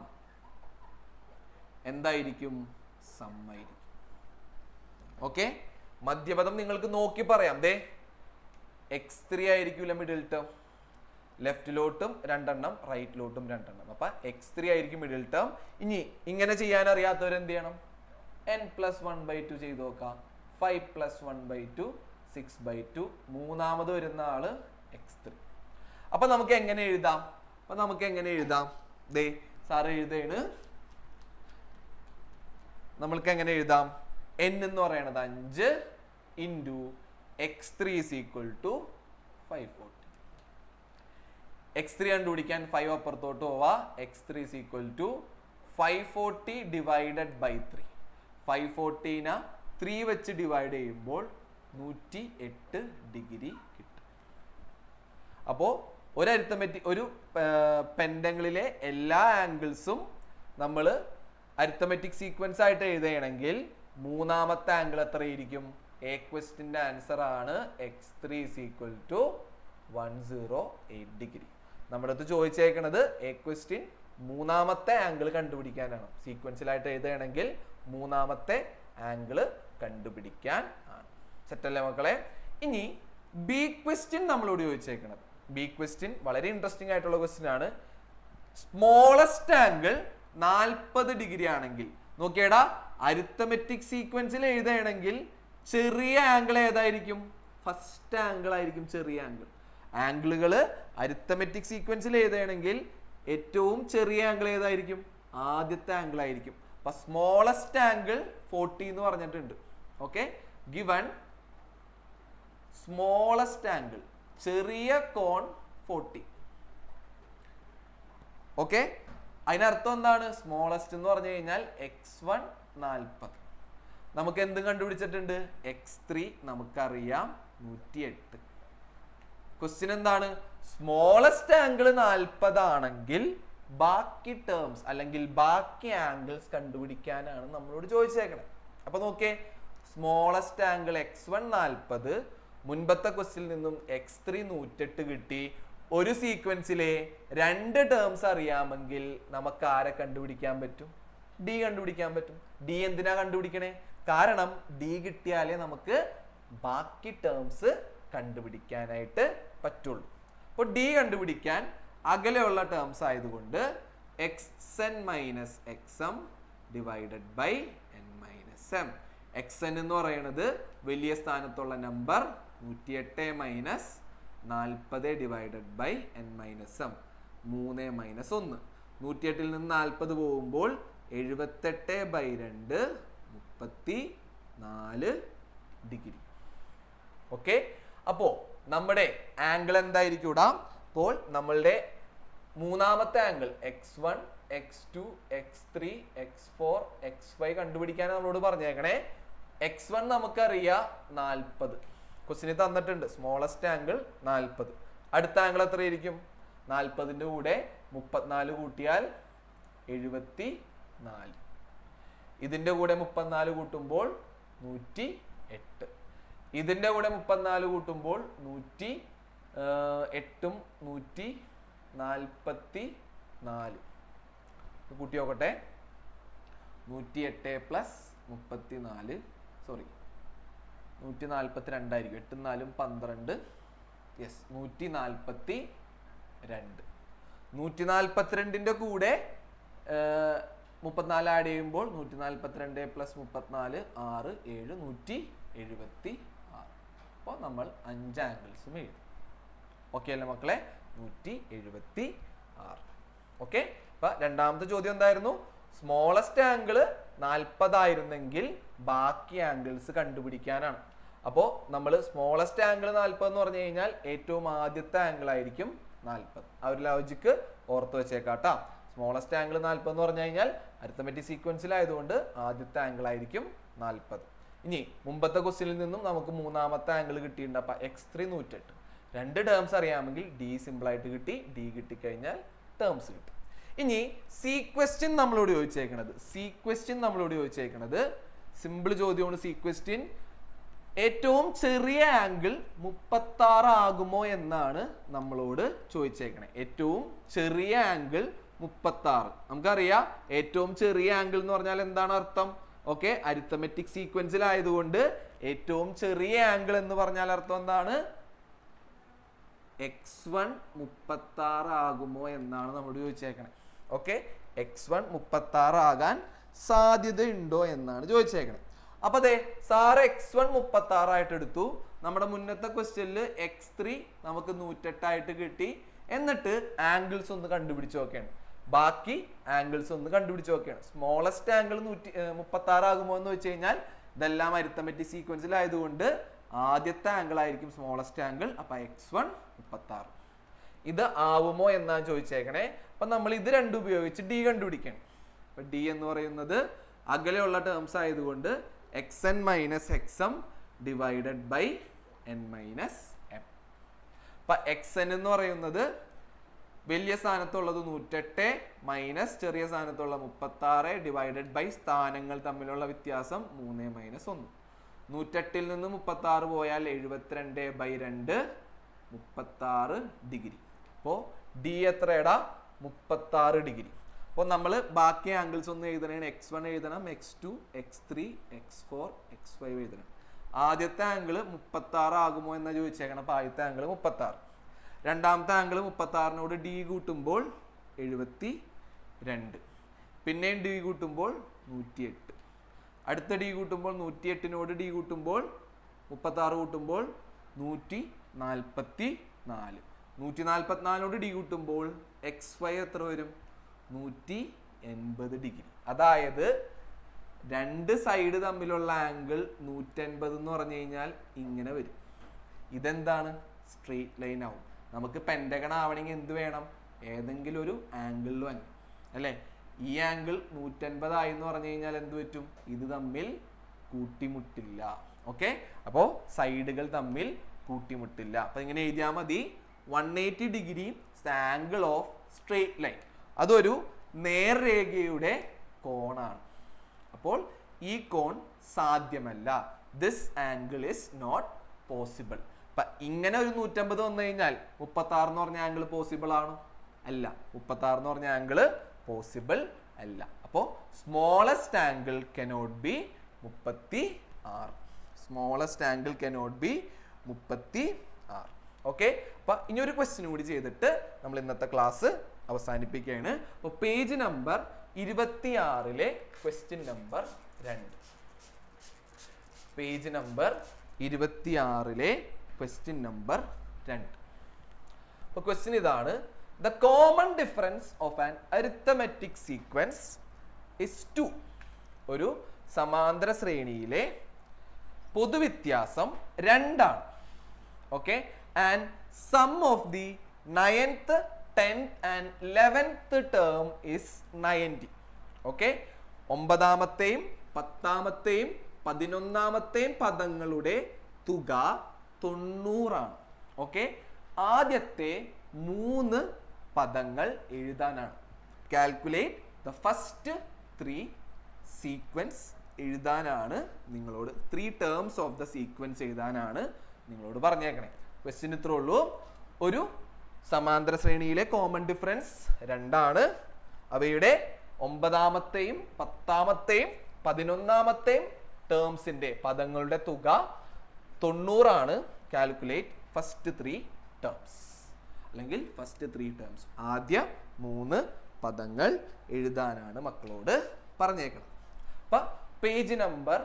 എന്തായിരിക്കും? സം ആയിരിക്കും. ഓക്കെ മധ്യപദം നിങ്ങൾക്ക് നോക്കി പറയാം. ദേ x3 ആയിരിക്കൂല മിഡിൽ ടേം. ലെഫ്റ്റിലോട്ടും 2 റൈറ്റിലോട്ടും 2. അപ്പൊ x3 ആയിരിക്കും മിഡിൽ ടേം. ഇനി ഇങ്ങനെ ചെയ്യാൻ അറിയാത്തവർ എന്ത് ചെയ്യണം? n+1/2 ചെയ്ത് നോക്കാം. 5+1/2 6/2. മൂന്നാമത് വരുന്ന ആള് x3. അപ്പൊ നമുക്ക് എങ്ങനെ എഴുതാം? ദേ സാറ് എഴുതാണ്. നമ്മൾക്ക് എങ്ങനെ എഴുതാം? n എന്ന് പറയുന്നത് 5 into x3 is equal to 540. x3 കണ്ടുപിടിക്കാൻ 5 അപ്പുറത്തോട്ട് പോവാ. x3 is equal to 540 divided by 3. 540 3 വെച്ച് ഡിവൈഡ് ചെയ്യുമ്പോൾ 108 ഡിഗ്രി കിട്ടും. അപ്പോ ഒരു അരിത്തമെറ്റിക് ഒരു പെന്റഗണിലെ എല്ലാ ആംഗിൾസും നമ്മൾ അരിത്തമെറ്റിക് സീക്വൻസ് ആയിട്ട് എഴുതുകയാണെങ്കിൽ മൂന്നാമത്തെ ആംഗിൾ എത്രയായിരിക്കും? എ ക്വസ്റ്റിന്റെ ആൻസർ ആണ് x3 is equal to 108 degree. നമ്മുടെ അടുത്ത് ചോദിച്ചേക്കണത് എ ക്വസ്റ്റ്യൻ മൂന്നാമത്തെ ആംഗിൾ കണ്ടുപിടിക്കാനാണ്. സീക്വൻസിലായിട്ട് എഴുതുകയാണെങ്കിൽ മൂന്നാമത്തെ ആംഗിൾ കണ്ടുപിടിക്കാൻ ആണ്. സെറ്റല്ലേ മക്കളെ? ഇനി ബി ക്വസ്റ്റ്യൻ നമ്മളോട് ചോദിച്ചേക്കണത്. ബി ക്വസ്റ്റ്യൻ വളരെ ഇൻട്രസ്റ്റിംഗ് ആയിട്ടുള്ള ക്വസ്റ്റ്യൻ ആണ്. സ്മോളസ്റ്റ് ആംഗിൾ 40 ഡിഗ്രി ആണെങ്കിൽ നോക്കിയേടാ, അരിത്തമെറ്റിക് സീക്വൻസിൽ എഴുതുകയാണെങ്കിൽ ചെറിയ ആംഗിൾ ഏതായിരിക്കും? ഫസ്റ്റ് ആംഗിൾ ആയിരിക്കും ചെറിയ ആംഗിൾ. ആംഗിളുകൾ അരിത്തമെറ്റിക് സീക്വൻസിൽ എഴുതുകയാണെങ്കിൽ ഏറ്റവും ചെറിയ ആംഗിൾ ഏതായിരിക്കും? ആദ്യത്തെ ആംഗിൾ ആയിരിക്കും. അപ്പൊ സ്മോളസ്റ്റ് ആംഗിൾ 40 എന്ന് പറഞ്ഞിട്ടുണ്ട്. ഓക്കെ ഗിവൺ സ്മോളസ്റ്റ് ആംഗിൾ ചെറിയ കോൺ 40. ഓക്കെ അതിനർത്ഥം എന്താണ്? സ്മോളസ്റ്റ് എന്ന് പറഞ്ഞു കഴിഞ്ഞാൽ x1 40. നമുക്ക് എന്തും കണ്ടുപിടിച്ചിട്ടുണ്ട്? x3 നമുക്കറിയാം 108. ക്വസ്റ്റ്യൻ എന്താണ്? സ്മോളസ്റ്റ് ആംഗിൾ 40 ആണെങ്കിൽ ബാക്കി ടേംസ് അല്ലെങ്കിൽ ബാക്കി ആംഗിൾസ് കണ്ടുപിടിക്കാനാണ് നമ്മളോട് ചോദിച്ചേക്കണേ. അപ്പൊ നോക്കേ സ്മോളസ്റ്റ് ആംഗിൾ x1 40, മുൻപത്തെ ക്വസ്റ്റിൽ നിന്നും x3 108 കിട്ടി. ഒരു സീക്വൻസിലെ 2 ടേംസ് അറിയാമെങ്കിൽ നമുക്ക് ആരെ കണ്ടുപിടിക്കാൻ പറ്റും? ഡി കണ്ടുപിടിക്കാൻ പറ്റും. ഡി എന്തിനാ കണ്ടുപിടിക്കണേ? കാരണം ഡി കിട്ടിയാലേ നമുക്ക് ബാക്കി ടേംസ് കണ്ടുപിടിക്കാനായിട്ട് പറ്റുള്ളൂ. അപ്പോൾ ഡി കണ്ടുപിടിക്കാൻ അകലെയുള്ള ടേംസ് ആയതുകൊണ്ട് xn minus xm divided by n minus M. xn എന്ന് പറയുന്നത് വലിയ സ്ഥാനത്തുള്ള number 108 minus 40 divided by n minus M, 3 minus 1. 108ൽ നിന്ന് 40 പോകുമ്പോൾ 78/2 34 ഡിഗ്രി. ഓക്കെ, അപ്പോ നമ്മുടെ ആംഗിൾ എന്തായിരിക്കും ഇടാം? അപ്പോൾ നമ്മളുടെ മൂന്നാമത്തെ angle x1 x2 x3 x4 x5 കണ്ടുപിടിക്കാനാണ് നമ്മളോട് പറഞ്ഞേക്കണേ. x1 നമുക്കറിയാം 40, ക്വസ്റ്റിന് തന്നിട്ടുണ്ട്. Smallest angle 40. അടുത്ത ആംഗിൾ എത്രയായിരിക്കും? 40ന്റെ കൂടെ 34 കൂട്ടിയാൽ 74. ഇതിന്റെ കൂടെ 34 കൂട്ടുമ്പോൾ 108. ഇതിന്റെ കൂടെ 34 കൂട്ടുമ്പോൾ 108ഉം 144. കൂട്ടി നോക്കട്ടെ. 108 പ്ലസ് 34, സോറി 142 ആയിരിക്കും. 8 4 12, യെസ് 142. 142ന്റെ കൂടെ 34 ആഡ് ചെയ്യുമ്പോൾ 142 പ്ലസ് 34 6 7 176. അപ്പോൾ നമ്മൾ 5 ആംഗിൾസും എഴുതും. ഓക്കെ അല്ലേ മക്കളെ? 176. ഓക്കെ, അപ്പൊ രണ്ടാമത്തെ ചോദ്യം എന്തായിരുന്നു? സ്മോളസ്റ്റ് ആംഗിള് 40 ആയിരുന്നെങ്കിൽ ബാക്കി ആംഗിൾസ് കണ്ടുപിടിക്കാനാണ്. അപ്പോൾ നമ്മൾ സ്മോളസ്റ്റ് ആംഗിൾ 40 എന്ന് പറഞ്ഞു കഴിഞ്ഞാൽ ഏറ്റവും ആദ്യത്തെ ആംഗിൾ ആയിരിക്കും 40. ആ ഒരു ലോജിക്ക് ഓർത്ത് വെച്ചേക്കാട്ടാ. സ്മോളസ്റ്റ് ആംഗിൾ 40 എന്ന് പറഞ്ഞു കഴിഞ്ഞാൽ അരിത്തമെറ്റിക് സീക്വൻസിലായതുകൊണ്ട് ആദ്യത്തെ ആംഗിൾ ആയിരിക്കും 40. ഇനി മുമ്പത്തെ ക്വസ്റ്റിനിൽ നിന്നും നമുക്ക് മൂന്നാമത്തെ ആംഗിൾ കിട്ടിയിട്ടുണ്ട്. അപ്പൊ x3 108. 2 ടേംസ് അറിയാമെങ്കിൽ ഡി സിമ്പിൾ ആയിട്ട് കിട്ടി. ഡി കിട്ടിക്കഴിഞ്ഞാൽ ടേംസ് കിട്ടും. ഇനി സീക്വസ്റ്റ്യൻ നമ്മളോട് ചോദിച്ചേക്കണത് സിമ്പിൾ ചോദ്യമാണ്. സീക്വസ്റ്റ്യൻ ഏറ്റവും ചെറിയ ആംഗിൾ 36 ആകുമോ എന്നാണ് നമ്മളോട് ചോദിച്ചേക്കണേ. ഏറ്റവും ചെറിയ ആംഗിൾ 36. നമുക്കറിയാം ഏറ്റവും ചെറിയ ആംഗിൾ എന്ന് പറഞ്ഞാൽ എന്താണ് അർത്ഥം? ഓക്കെ, അരിത്തമെറ്റിക് സീക്വൻസിലായതുകൊണ്ട് ഏറ്റവും ചെറിയ ആംഗിൾ എന്ന് പറഞ്ഞാൽ അർത്ഥം എന്താണ്? x1 36 ആകുമോ എന്നാണ് നമ്മളോട് ചോദിച്ചേക്കണേ. ഓക്കെ, x1 36 ആകാൻ സാധ്യതയുണ്ടോ എന്നാണ് ചോദിച്ചേക്കണേ. അപ്പൊ അതെ, സാറ് x1 36 ആയിട്ട് എടുത്തു. നമ്മുടെ മുന്നത്തെ ക്വസ്റ്റ്യനിൽ x3 നമുക്ക് 108 ആയിട്ട് കിട്ടി. എന്നിട്ട് ആംഗിൾസ് ഒന്ന് കണ്ടുപിടിച്ച് നോക്കുകയാണ്. ബാക്കി ആംഗിൾസ് ഒന്ന് കണ്ടുപിടിച്ച് നോക്കുകയാണ്. സ്മോളസ്റ്റ് ആംഗിൾ 36 ആകുമോ എന്ന് വെച്ച് കഴിഞ്ഞാൽ ഇതെല്ലാം അരിത്തമെറ്റിക് സീക്വൻസിലായതുകൊണ്ട് ആദ്യത്തെ ആംഗിൾ ആയിരിക്കും സ്മോളസ്റ്റ് ആംഗിൾ. അപ്പൊ x1 36. ഇത് ആവുമോ എന്നാണ് ചോദിച്ചേക്കണേ. അപ്പൊ നമ്മൾ ഇത് രണ്ടും ഉപയോഗിച്ച് ഡി കണ്ടുപിടിക്കണം. അപ്പൊ ഡി എന്ന് പറയുന്നത് അകലെയുള്ള ടേംസ് ആയതുകൊണ്ട് xn minus xm divided by n minus M. അപ്പൊ xn എന്ന് പറയുന്നത് വലിയ സ്ഥാനത്തുള്ളത് 108 മൈനസ് ചെറിയ സ്ഥാനത്തുള്ള 36 ഡിവൈഡഡ് ബൈ സ്ഥാനങ്ങൾ തമ്മിലുള്ള വ്യത്യാസം 3 മൈനസ് 1. 108ൽ നിന്ന് 36 പോയാൽ 72/2 36 ഡിഗ്രി. അപ്പോൾ ഡി എത്രയടാ? 36 ഡിഗ്രി. അപ്പോൾ നമ്മൾ ബാക്കി ആംഗിൾസ് ഒന്ന് എഴുതണം. x1 എഴുതണം, x2 x3 x4 x5 എഴുതണം. ആദ്യത്തെ ആംഗിൾ 36 ആകുമോ എന്നാ ചോദിച്ചേക്കണം. അപ്പോൾ ആദ്യത്തെ ആംഗിൾ 36. രണ്ടാമത്തെ ആംഗിൾ 36നോട് ഡി കൂട്ടുമ്പോൾ 72. പിന്നെയും ഡി കൂട്ടുമ്പോൾ 108. അടുത്ത ഡി കൂട്ടുമ്പോൾ 108നോട് ഡി കൂട്ടുമ്പോൾ 36 കൂട്ടുമ്പോൾ 144. 144നോട് ഡി കൂട്ടുമ്പോൾ x5 എത്ര വരും? 180 ഡിഗ്രി. അതായത് രണ്ട് സൈഡ് തമ്മിലുള്ള ആംഗിൾ 180 എന്ന് പറഞ്ഞു കഴിഞ്ഞാൽ ഇങ്ങനെ വരും. ഇതെന്താണ്? സ്ട്രെയിറ്റ് ലൈൻ ആവും. നമുക്ക് പെന്റഗൺ ആവണമെങ്കിൽ എന്ത് വേണം? ഏതെങ്കിലും ഒരു ആംഗിളിൽ വരണം അല്ലേ? ഈ ആംഗിൾ 180 ആയി എന്ന് പറഞ്ഞു കഴിഞ്ഞാൽ എന്ത് പറ്റും? ഇത് തമ്മിൽ കൂട്ടിമുട്ടില്ല. ഓക്കെ, അപ്പോൾ സൈഡുകൾ തമ്മിൽ കൂട്ടിമുട്ടില്ല. അപ്പൊ ഇങ്ങനെ എഴുതിയാൽ മതി. 180 degree angle of straight line. അതൊരു നേർരേഖയുടെ കോണാണ്. അപ്പോൾ ഈ കോൺ സാധ്യമല്ല. This angle is not possible. അപ്പൊ ഇങ്ങനെ ഒരു 150 വന്നു കഴിഞ്ഞാൽ 36 എന്ന് പറഞ്ഞ ആംഗിൾ പോസിബിൾ ആണോ? അല്ല. 36 എന്ന് പറഞ്ഞ ആംഗിൾ പോസിബിൾ അല്ല. അപ്പോൾ smallest angle cannot be 36. Smallest angle cannot be 36. Okay. അപ്പൊ ഇനി ഒരു ക്വസ്റ്റ്യൻ കൂടി ചെയ്തിട്ട് നമ്മൾ ഇന്നത്തെ ക്ലാസ് അവസാനിപ്പിക്കുകയാണ്. അപ്പോൾ page number 26 question number 2. Page number 26 question number 2. അപ്പോൾ ക്വസ്റ്റ്യൻ ഇതാണ്: the common difference of an arithmetic sequence is 2. ഒരു സമാന്തര ശ്രേണിയിലെ പൊതുവ്യത്യാസം 2 ആണ്. Okay. And sum of the 9th, 10th and 11th term is 90. Okay. 9ാമത്തെയും 10ാമത്തെയും 11ാമത്തെയും പദങ്ങളുടെ തുക 90 ആണ്. ഓക്കെ. ആദ്യത്തെ 3 പദങ്ങൾ എഴുതാനാണ്. കാൽക്കുലേറ്റ് ദ ഫസ്റ്റ് 3 സീക്വൻസ് എഴുതാനാണ് നിങ്ങളോട്. 3 ടേംസ് ഓഫ് ദ സീക്വൻസ് എഴുതാനാണ് നിങ്ങളോട് പറഞ്ഞേക്കണേ. ക്വസ്റ്റ്യൻ ഇത്രേ ഉള്ളൂ. ഒരു സമാന്തര ശ്രേണിയിലെ കോമൺ ഡിഫറൻസ് 2 ആണ്. അവയുടെ 9ാമത്തെയും 10ാമത്തെയും 11ാമത്തെയും ടേംസിന്റെ പദങ്ങളുടെ തുക 90 ആണ്. കാൽക്കുലേറ്റ് ഫസ്റ്റ് 3 ടേംസ് അല്ലെങ്കിൽ ഫസ്റ്റ് 3 ടേംസ്. ആദ്യ 3 പദങ്ങൾ എഴുതാനാണ് മക്കളോട് പറഞ്ഞേക്കണം. അപ്പൊ പേജ് നമ്പർ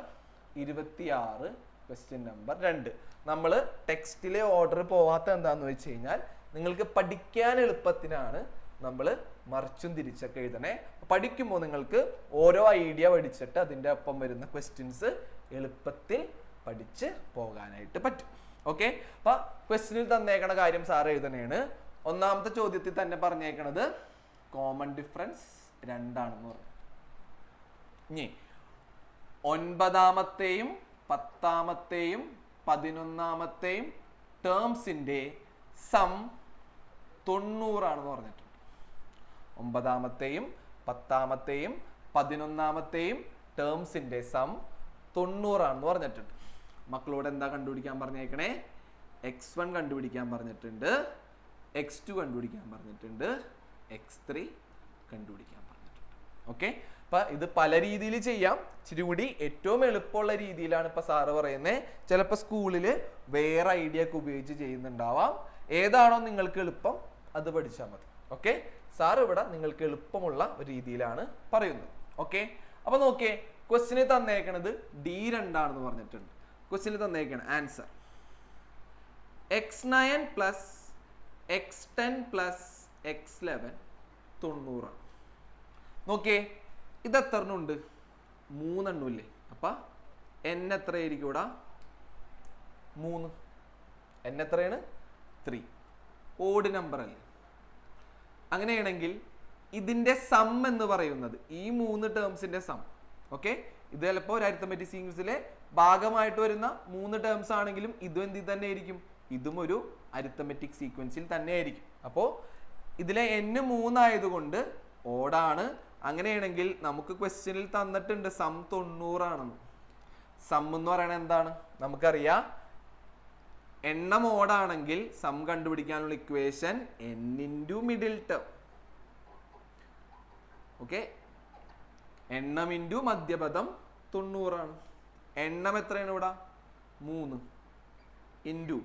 26 ക്വസ്റ്റ്യൻ നമ്പർ 2. നമ്മൾ ടെക്സ്റ്റിലെ ഓർഡർ പോവാത്ത എന്താന്ന് വെച്ച് കഴിഞ്ഞാൽ നിങ്ങൾക്ക് പഠിക്കാൻ എളുപ്പത്തിനാണ് നമ്മൾ മറിച്ചും തിരിച്ചൊക്കെ എഴുതണേ. പഠിക്കുമ്പോൾ നിങ്ങൾക്ക് ഓരോ ഐഡിയ പഠിച്ചിട്ട് അതിൻ്റെ ഒപ്പം വരുന്ന ക്വസ്റ്റ്യൻസ് എളുപ്പത്തിൽ പഠിച്ച് പോകാനായിട്ട് പറ്റും. ഓക്കെ. അപ്പൊ ക്വസ്റ്റ്യനിൽ തന്നേക്കണ കാര്യം സാർ എഴുതണേണ്. 1ാമത്തെ ചോദ്യത്തിൽ തന്നെ പറഞ്ഞേക്കണത് കോമൺ ഡിഫറൻസ് 2 ആണെന്ന് പറഞ്ഞു. ഇനി 9ാമത്തെയും 10ാമത്തെയും 11ാമത്തെയും ടേംസിന്റെ സം 90 ആണെന്ന് പറഞ്ഞിട്ടുണ്ട്. 9ാമത്തെയും 10ാമത്തെയും 11ാമത്തെയും ടേംസിന്റെ സം 90 ആണെന്ന് പറഞ്ഞിട്ടുണ്ട്. മക്കളോട് എന്താ കണ്ടുപിടിക്കാൻ പറഞ്ഞേക്കണേ? x1 കണ്ടുപിടിക്കാൻ പറഞ്ഞിട്ടുണ്ട്, x2 കണ്ടുപിടിക്കാൻ പറഞ്ഞിട്ടുണ്ട്, x3 കണ്ടുപിടിക്കാൻ പറഞ്ഞിട്ടുണ്ട്. ഓക്കെ. അപ്പൊ ഇത് പല രീതിയിൽ ചെയ്യാം. ഇച്ചിരി കൂടി ഏറ്റവും എളുപ്പമുള്ള രീതിയിലാണ് ഇപ്പൊ സാറ് പറയുന്നത്. ചിലപ്പോൾ സ്കൂളിൽ വേറെ ഐഡിയ ഒക്കെ ഉപയോഗിച്ച് ചെയ്യുന്നുണ്ടാവാം. ഏതാണോ നിങ്ങൾക്ക് എളുപ്പം അത് പഠിച്ചാൽ മതി. ഓക്കെ. സാർ ഇവിടെ നിങ്ങൾക്ക് എളുപ്പമുള്ള ഒരു രീതിയിലാണ് പറയുന്നത്. ഓക്കെ. അപ്പൊ നോക്കിയേ, ക്വസ്റ്റ്യന് തന്നേക്കണത് D2 ആണെന്ന് പറഞ്ഞിട്ടുണ്ട്. ക്വസ്റ്റ്യന് തന്നേക്കാണ് answer x9 plus x10 plus x11 90 ആണ്. നോക്കിയേ, ഇത് എത്ര ഉണ്ട്? 3 എണ്ണമില്ലേ? അപ്പൊ n എത്രയായിരിക്കും ഇവിടെ? 3. n എത്രയാണ്? 3. ഓഡ് നമ്പർ അല്ലേ? അങ്ങനെയാണെങ്കിൽ ഇതിന്റെ സം എന്ന് പറയുന്നത് ഈ 3 ടേംസിന്റെ സം. ഓക്കെ. ഇത് ചിലപ്പോൾ ഒരു അരിത്തമെറ്റിക് സീക്വൻസിലെ ഭാഗമായിട്ട് വരുന്ന 3 ടേംസ് ആണെങ്കിലും ഇതും എന്തിൽ തന്നെ ആയിരിക്കും? ഇതും ഒരു അരിത്തമെറ്റിക് സീക്വൻസിൽ തന്നെ ആയിരിക്കും. അപ്പോൾ ഇതിലെ n 3 ആയതുകൊണ്ട് ഓടാണ്. അങ്ങനെയാണെങ്കിൽ നമുക്ക് ക്വസ്റ്റ്യനിൽ തന്നിട്ടുണ്ട് സം 90 ആണെന്ന്. സം എന്ന് പറയുന്നത് എന്താണ്? നമുക്കറിയാം, എണ്ണം ഓടാണെങ്കിൽ സം കണ്ടുപിടിക്കാനുള്ള equation n into middle term. Okay. എണ്ണം ഇൻറ്റു മധ്യപദം 90 ആണ്. എണ്ണം എത്രയാണ് ഇവിടെ? 3 ഇൻറ്റു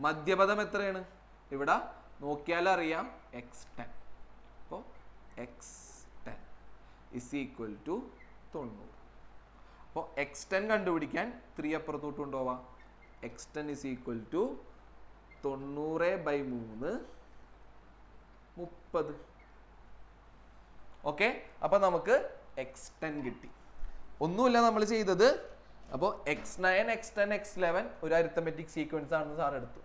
മധ്യപദം എത്രയാണ്? ഇവിടെ നോക്കിയാൽ അറിയാം x10. അപ്പോൾ x10 is equal to 90. അപ്പോൾ x10 കണ്ടുപിടിക്കാൻ 3 അപ്പുറത്തോട്ട് കൊണ്ടുപോവാം. x10 is equal to 90/3 30. Okay. അപ്പൊ നമുക്ക് x10 കിട്ടി. ഒന്നുമില്ല നമ്മൾ ചെയ്തത്. അപ്പോൾ x9, x10, x11 ഒരു അരിത്തമെറ്റിക് സീക്വൻസ് ആണെന്ന് സാർ എടുത്തു.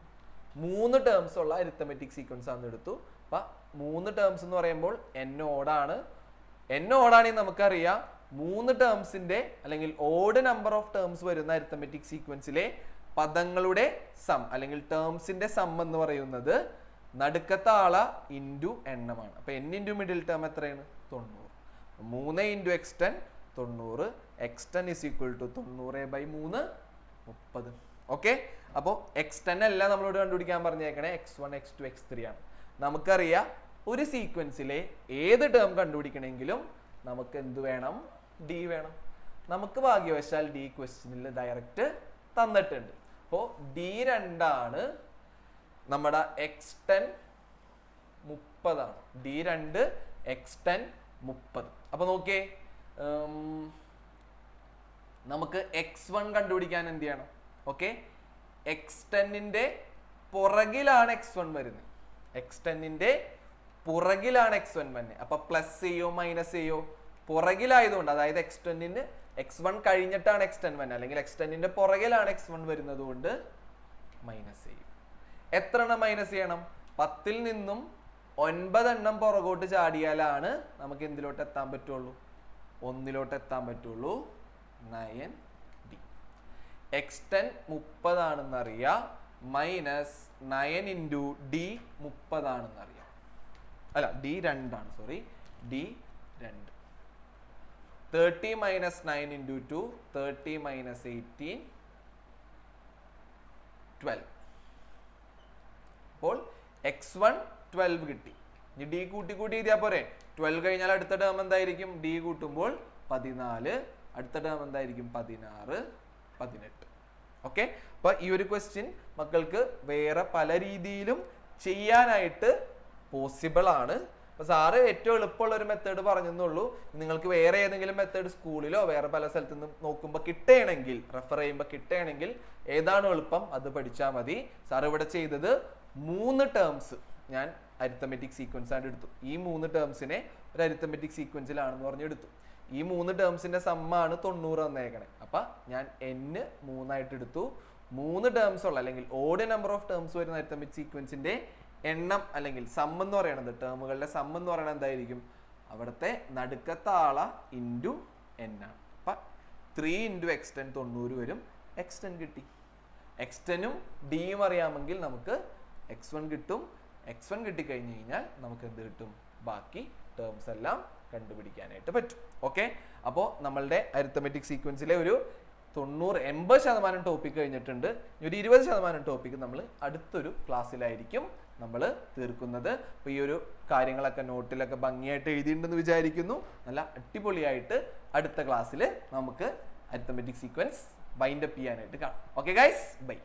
3 ടേംസ് ഉള്ള അരിത്തമെറ്റിക് സീക്വൻസ് ആണെന്ന് എടുത്തു. അപ്പൊ 3 ടേംസ് എന്ന് പറയുമ്പോൾ n ഓടാണ്. n ഓടാണെങ്കിൽ നമുക്കറിയാം 3 ടേംസിന്റെ അല്ലെങ്കിൽ ഓഡ് നമ്പർ ഓഫ് ടേംസ് വരുന്ന അരിത്തമെറ്റിക് സീക്വൻസിലെ പദങ്ങളുടെ സം അല്ലെങ്കിൽ ടേംസിന്റെ സം എന്ന് പറയുന്നത് നടുക്കത്തെ ആള ഇൻറ്റു എണ്ണമാണ്. അപ്പൊ n ഇൻറ്റു മിഡിൽ ടേം എത്രയാണ്? 90. 3 into x10 90. x10 is equal to 90/3 30. Okay, അപ്പോൾ x10 അല്ല നമ്മളോട് കണ്ടുപിടിക്കാൻ പറഞ്ഞേക്കണേ, x1 x2 x3 ആണ്. നമുക്കറിയാം ഒരു സീക്വൻസിലെ ഏത് ടേം കണ്ടുപിടിക്കണമെങ്കിലും നമുക്ക് എന്ത് വേണം? ഡി വേണം. നമുക്ക് ഭാഗ്യവശാൽ ഡി ക്വസ്റ്റ്യനിൽ ഡയറക്റ്റ് തന്നിട്ടുണ്ട്. അപ്പോൾ D2 ആണ് നമ്മുടെ x10 30 ആണ്. D2 x10 30. അപ്പൊ നോക്കിയേ, നമുക്ക് x1 കണ്ടുപിടിക്കാൻ എന്ത് ചെയ്യണം? ഓക്കെ, x10ന്റെ പുറകിലാണ് x1 വരുന്നത്. x10ന്റെ പുറകിലാണ് x1 വരുന്നത്. അപ്പൊ പ്ലസ് ചെയ്യോ മൈനസ് ചെയ്യോ? പുറകിലായതുകൊണ്ട്, അതായത് x10ന് x1 കഴിഞ്ഞിട്ടാണ് x10 വരുന്നത്, അല്ലെങ്കിൽ x10ന്റെ പുറകിലാണ് x1 വരുന്നത് കൊണ്ട് മൈനസ് ചെയ്യും. എത്ര എണ്ണം മൈനസ് ചെയ്യണം? 10ൽ നിന്നും 9 എണ്ണം പുറകോട്ട് ചാടിയാലാണ് നമുക്ക് എന്തിലോട്ട് എത്താൻ പറ്റുള്ളൂ? 1 എത്താൻ പറ്റുള്ളൂ. 9D. x10 30 ആണെന്ന് അറിയാം, മൈനസ് 9 ഇൻറ്റു D 30 ആണെന്ന് അറിയാം. അല്ല, D2 ആണ്, sorry, D2. 30 minus 9 into 2, 30 minus 18, 12. അപ്പോൾ x1 12 കിട്ടി. ഇനി ഡി കൂട്ടി എഴുതിയാൽ പോരെ? 12 കഴിഞ്ഞാൽ അടുത്ത ടേം എന്തായിരിക്കും? ഡി കൂട്ടുമ്പോൾ 14, അടുത്ത ടേം എന്തായിരിക്കും? 16, 18. ഓക്കെ, അപ്പൊ ഈ ഒരു ക്വസ്റ്റ്യൻ മക്കൾക്ക് വേറെ പല രീതിയിലും ചെയ്യാനായിട്ട് പോസിബിൾ ആണ്. അപ്പൊ സാറ് ഏറ്റവും എളുപ്പമുള്ള ഒരു മെത്തേഡ് പറഞ്ഞെന്നുള്ളൂ. നിങ്ങൾക്ക് വേറെ ഏതെങ്കിലും മെത്തേഡ് സ്കൂളിലോ വേറെ പല സ്ഥലത്തു നിന്നും നോക്കുമ്പോൾ കിട്ടുകയാണെങ്കിൽ, റെഫർ ചെയ്യുമ്പോൾ കിട്ടുകയാണെങ്കിൽ ഏതാണ് എളുപ്പം അത് പഠിച്ചാൽ മതി. സാർ ഇവിടെ ചെയ്തത് 3 ടേംസ് ഞാൻ അരിത്തമെറ്റിക് സീക്വൻസ് ആയിട്ട് എടുത്തു. ഈ 3 ടേംസിനെ ഒരു അരിത്തമെറ്റിക് സീക്വൻസിലാണെന്ന് പറഞ്ഞെടുത്തു. ഈ 3 ടേംസിന്റെ സമ്മാണ് 90 വന്നേക്കണേ. അപ്പൊ ഞാൻ n 3 ആയിട്ട് എടുത്തു. 3 ടേംസ് ഉള്ള അല്ലെങ്കിൽ ഓഡ് നമ്പർ ഓഫ് ടേംസ് വരുന്ന അരിത്തമെറ്റിക് സീക്വൻസിന്റെ എണ്ണം അല്ലെങ്കിൽ സം എന്ന് പറയുന്നത്, ടേമുകളുടെ സം എന്ന് പറയുന്നത് എന്തായിരിക്കും? അവിടുത്തെ നടുക്കത്തെ ആള ഇൻറ്റു n ആണ്. അപ്പൊ 3 ഇൻറ്റു x10 90 വരും. x10 കിട്ടി. x10ഉം ഡിയും അറിയാമെങ്കിൽ നമുക്ക് x1 കിട്ടും. x1 കിട്ടിക്കഴിഞ്ഞ് കഴിഞ്ഞാൽ നമുക്ക് എന്ത് കിട്ടും? ബാക്കി ടേംസ് എല്ലാം കണ്ടുപിടിക്കാനായിട്ട് പറ്റും. ഓക്കെ, അപ്പോൾ നമ്മളുടെ അരിത്തമെറ്റിക് സീക്വൻസിലെ ഒരു 80% ടോപ്പിക് കഴിഞ്ഞിട്ടുണ്ട്. ഒരു 20% ടോപ്പിക് നമ്മൾ അടുത്തൊരു ക്ലാസ്സിലായിരിക്കും നമ്മൾ തീർക്കുന്നത്. അപ്പോൾ ഈ ഒരു കാര്യങ്ങളൊക്കെ നോട്ടിലൊക്കെ ഭംഗിയായിട്ട് എഴുതിയിട്ടുണ്ടെന്ന് വിചാരിക്കുന്നു. നല്ല അടിപൊളിയായിട്ട് അടുത്ത ക്ലാസ്സിൽ നമുക്ക് അരിത്തമെറ്റിക് സീക്വൻസ് വൈൻഡ് അപ്പ് ചെയ്യാനായിട്ട് കാണാം. Okay guys, by.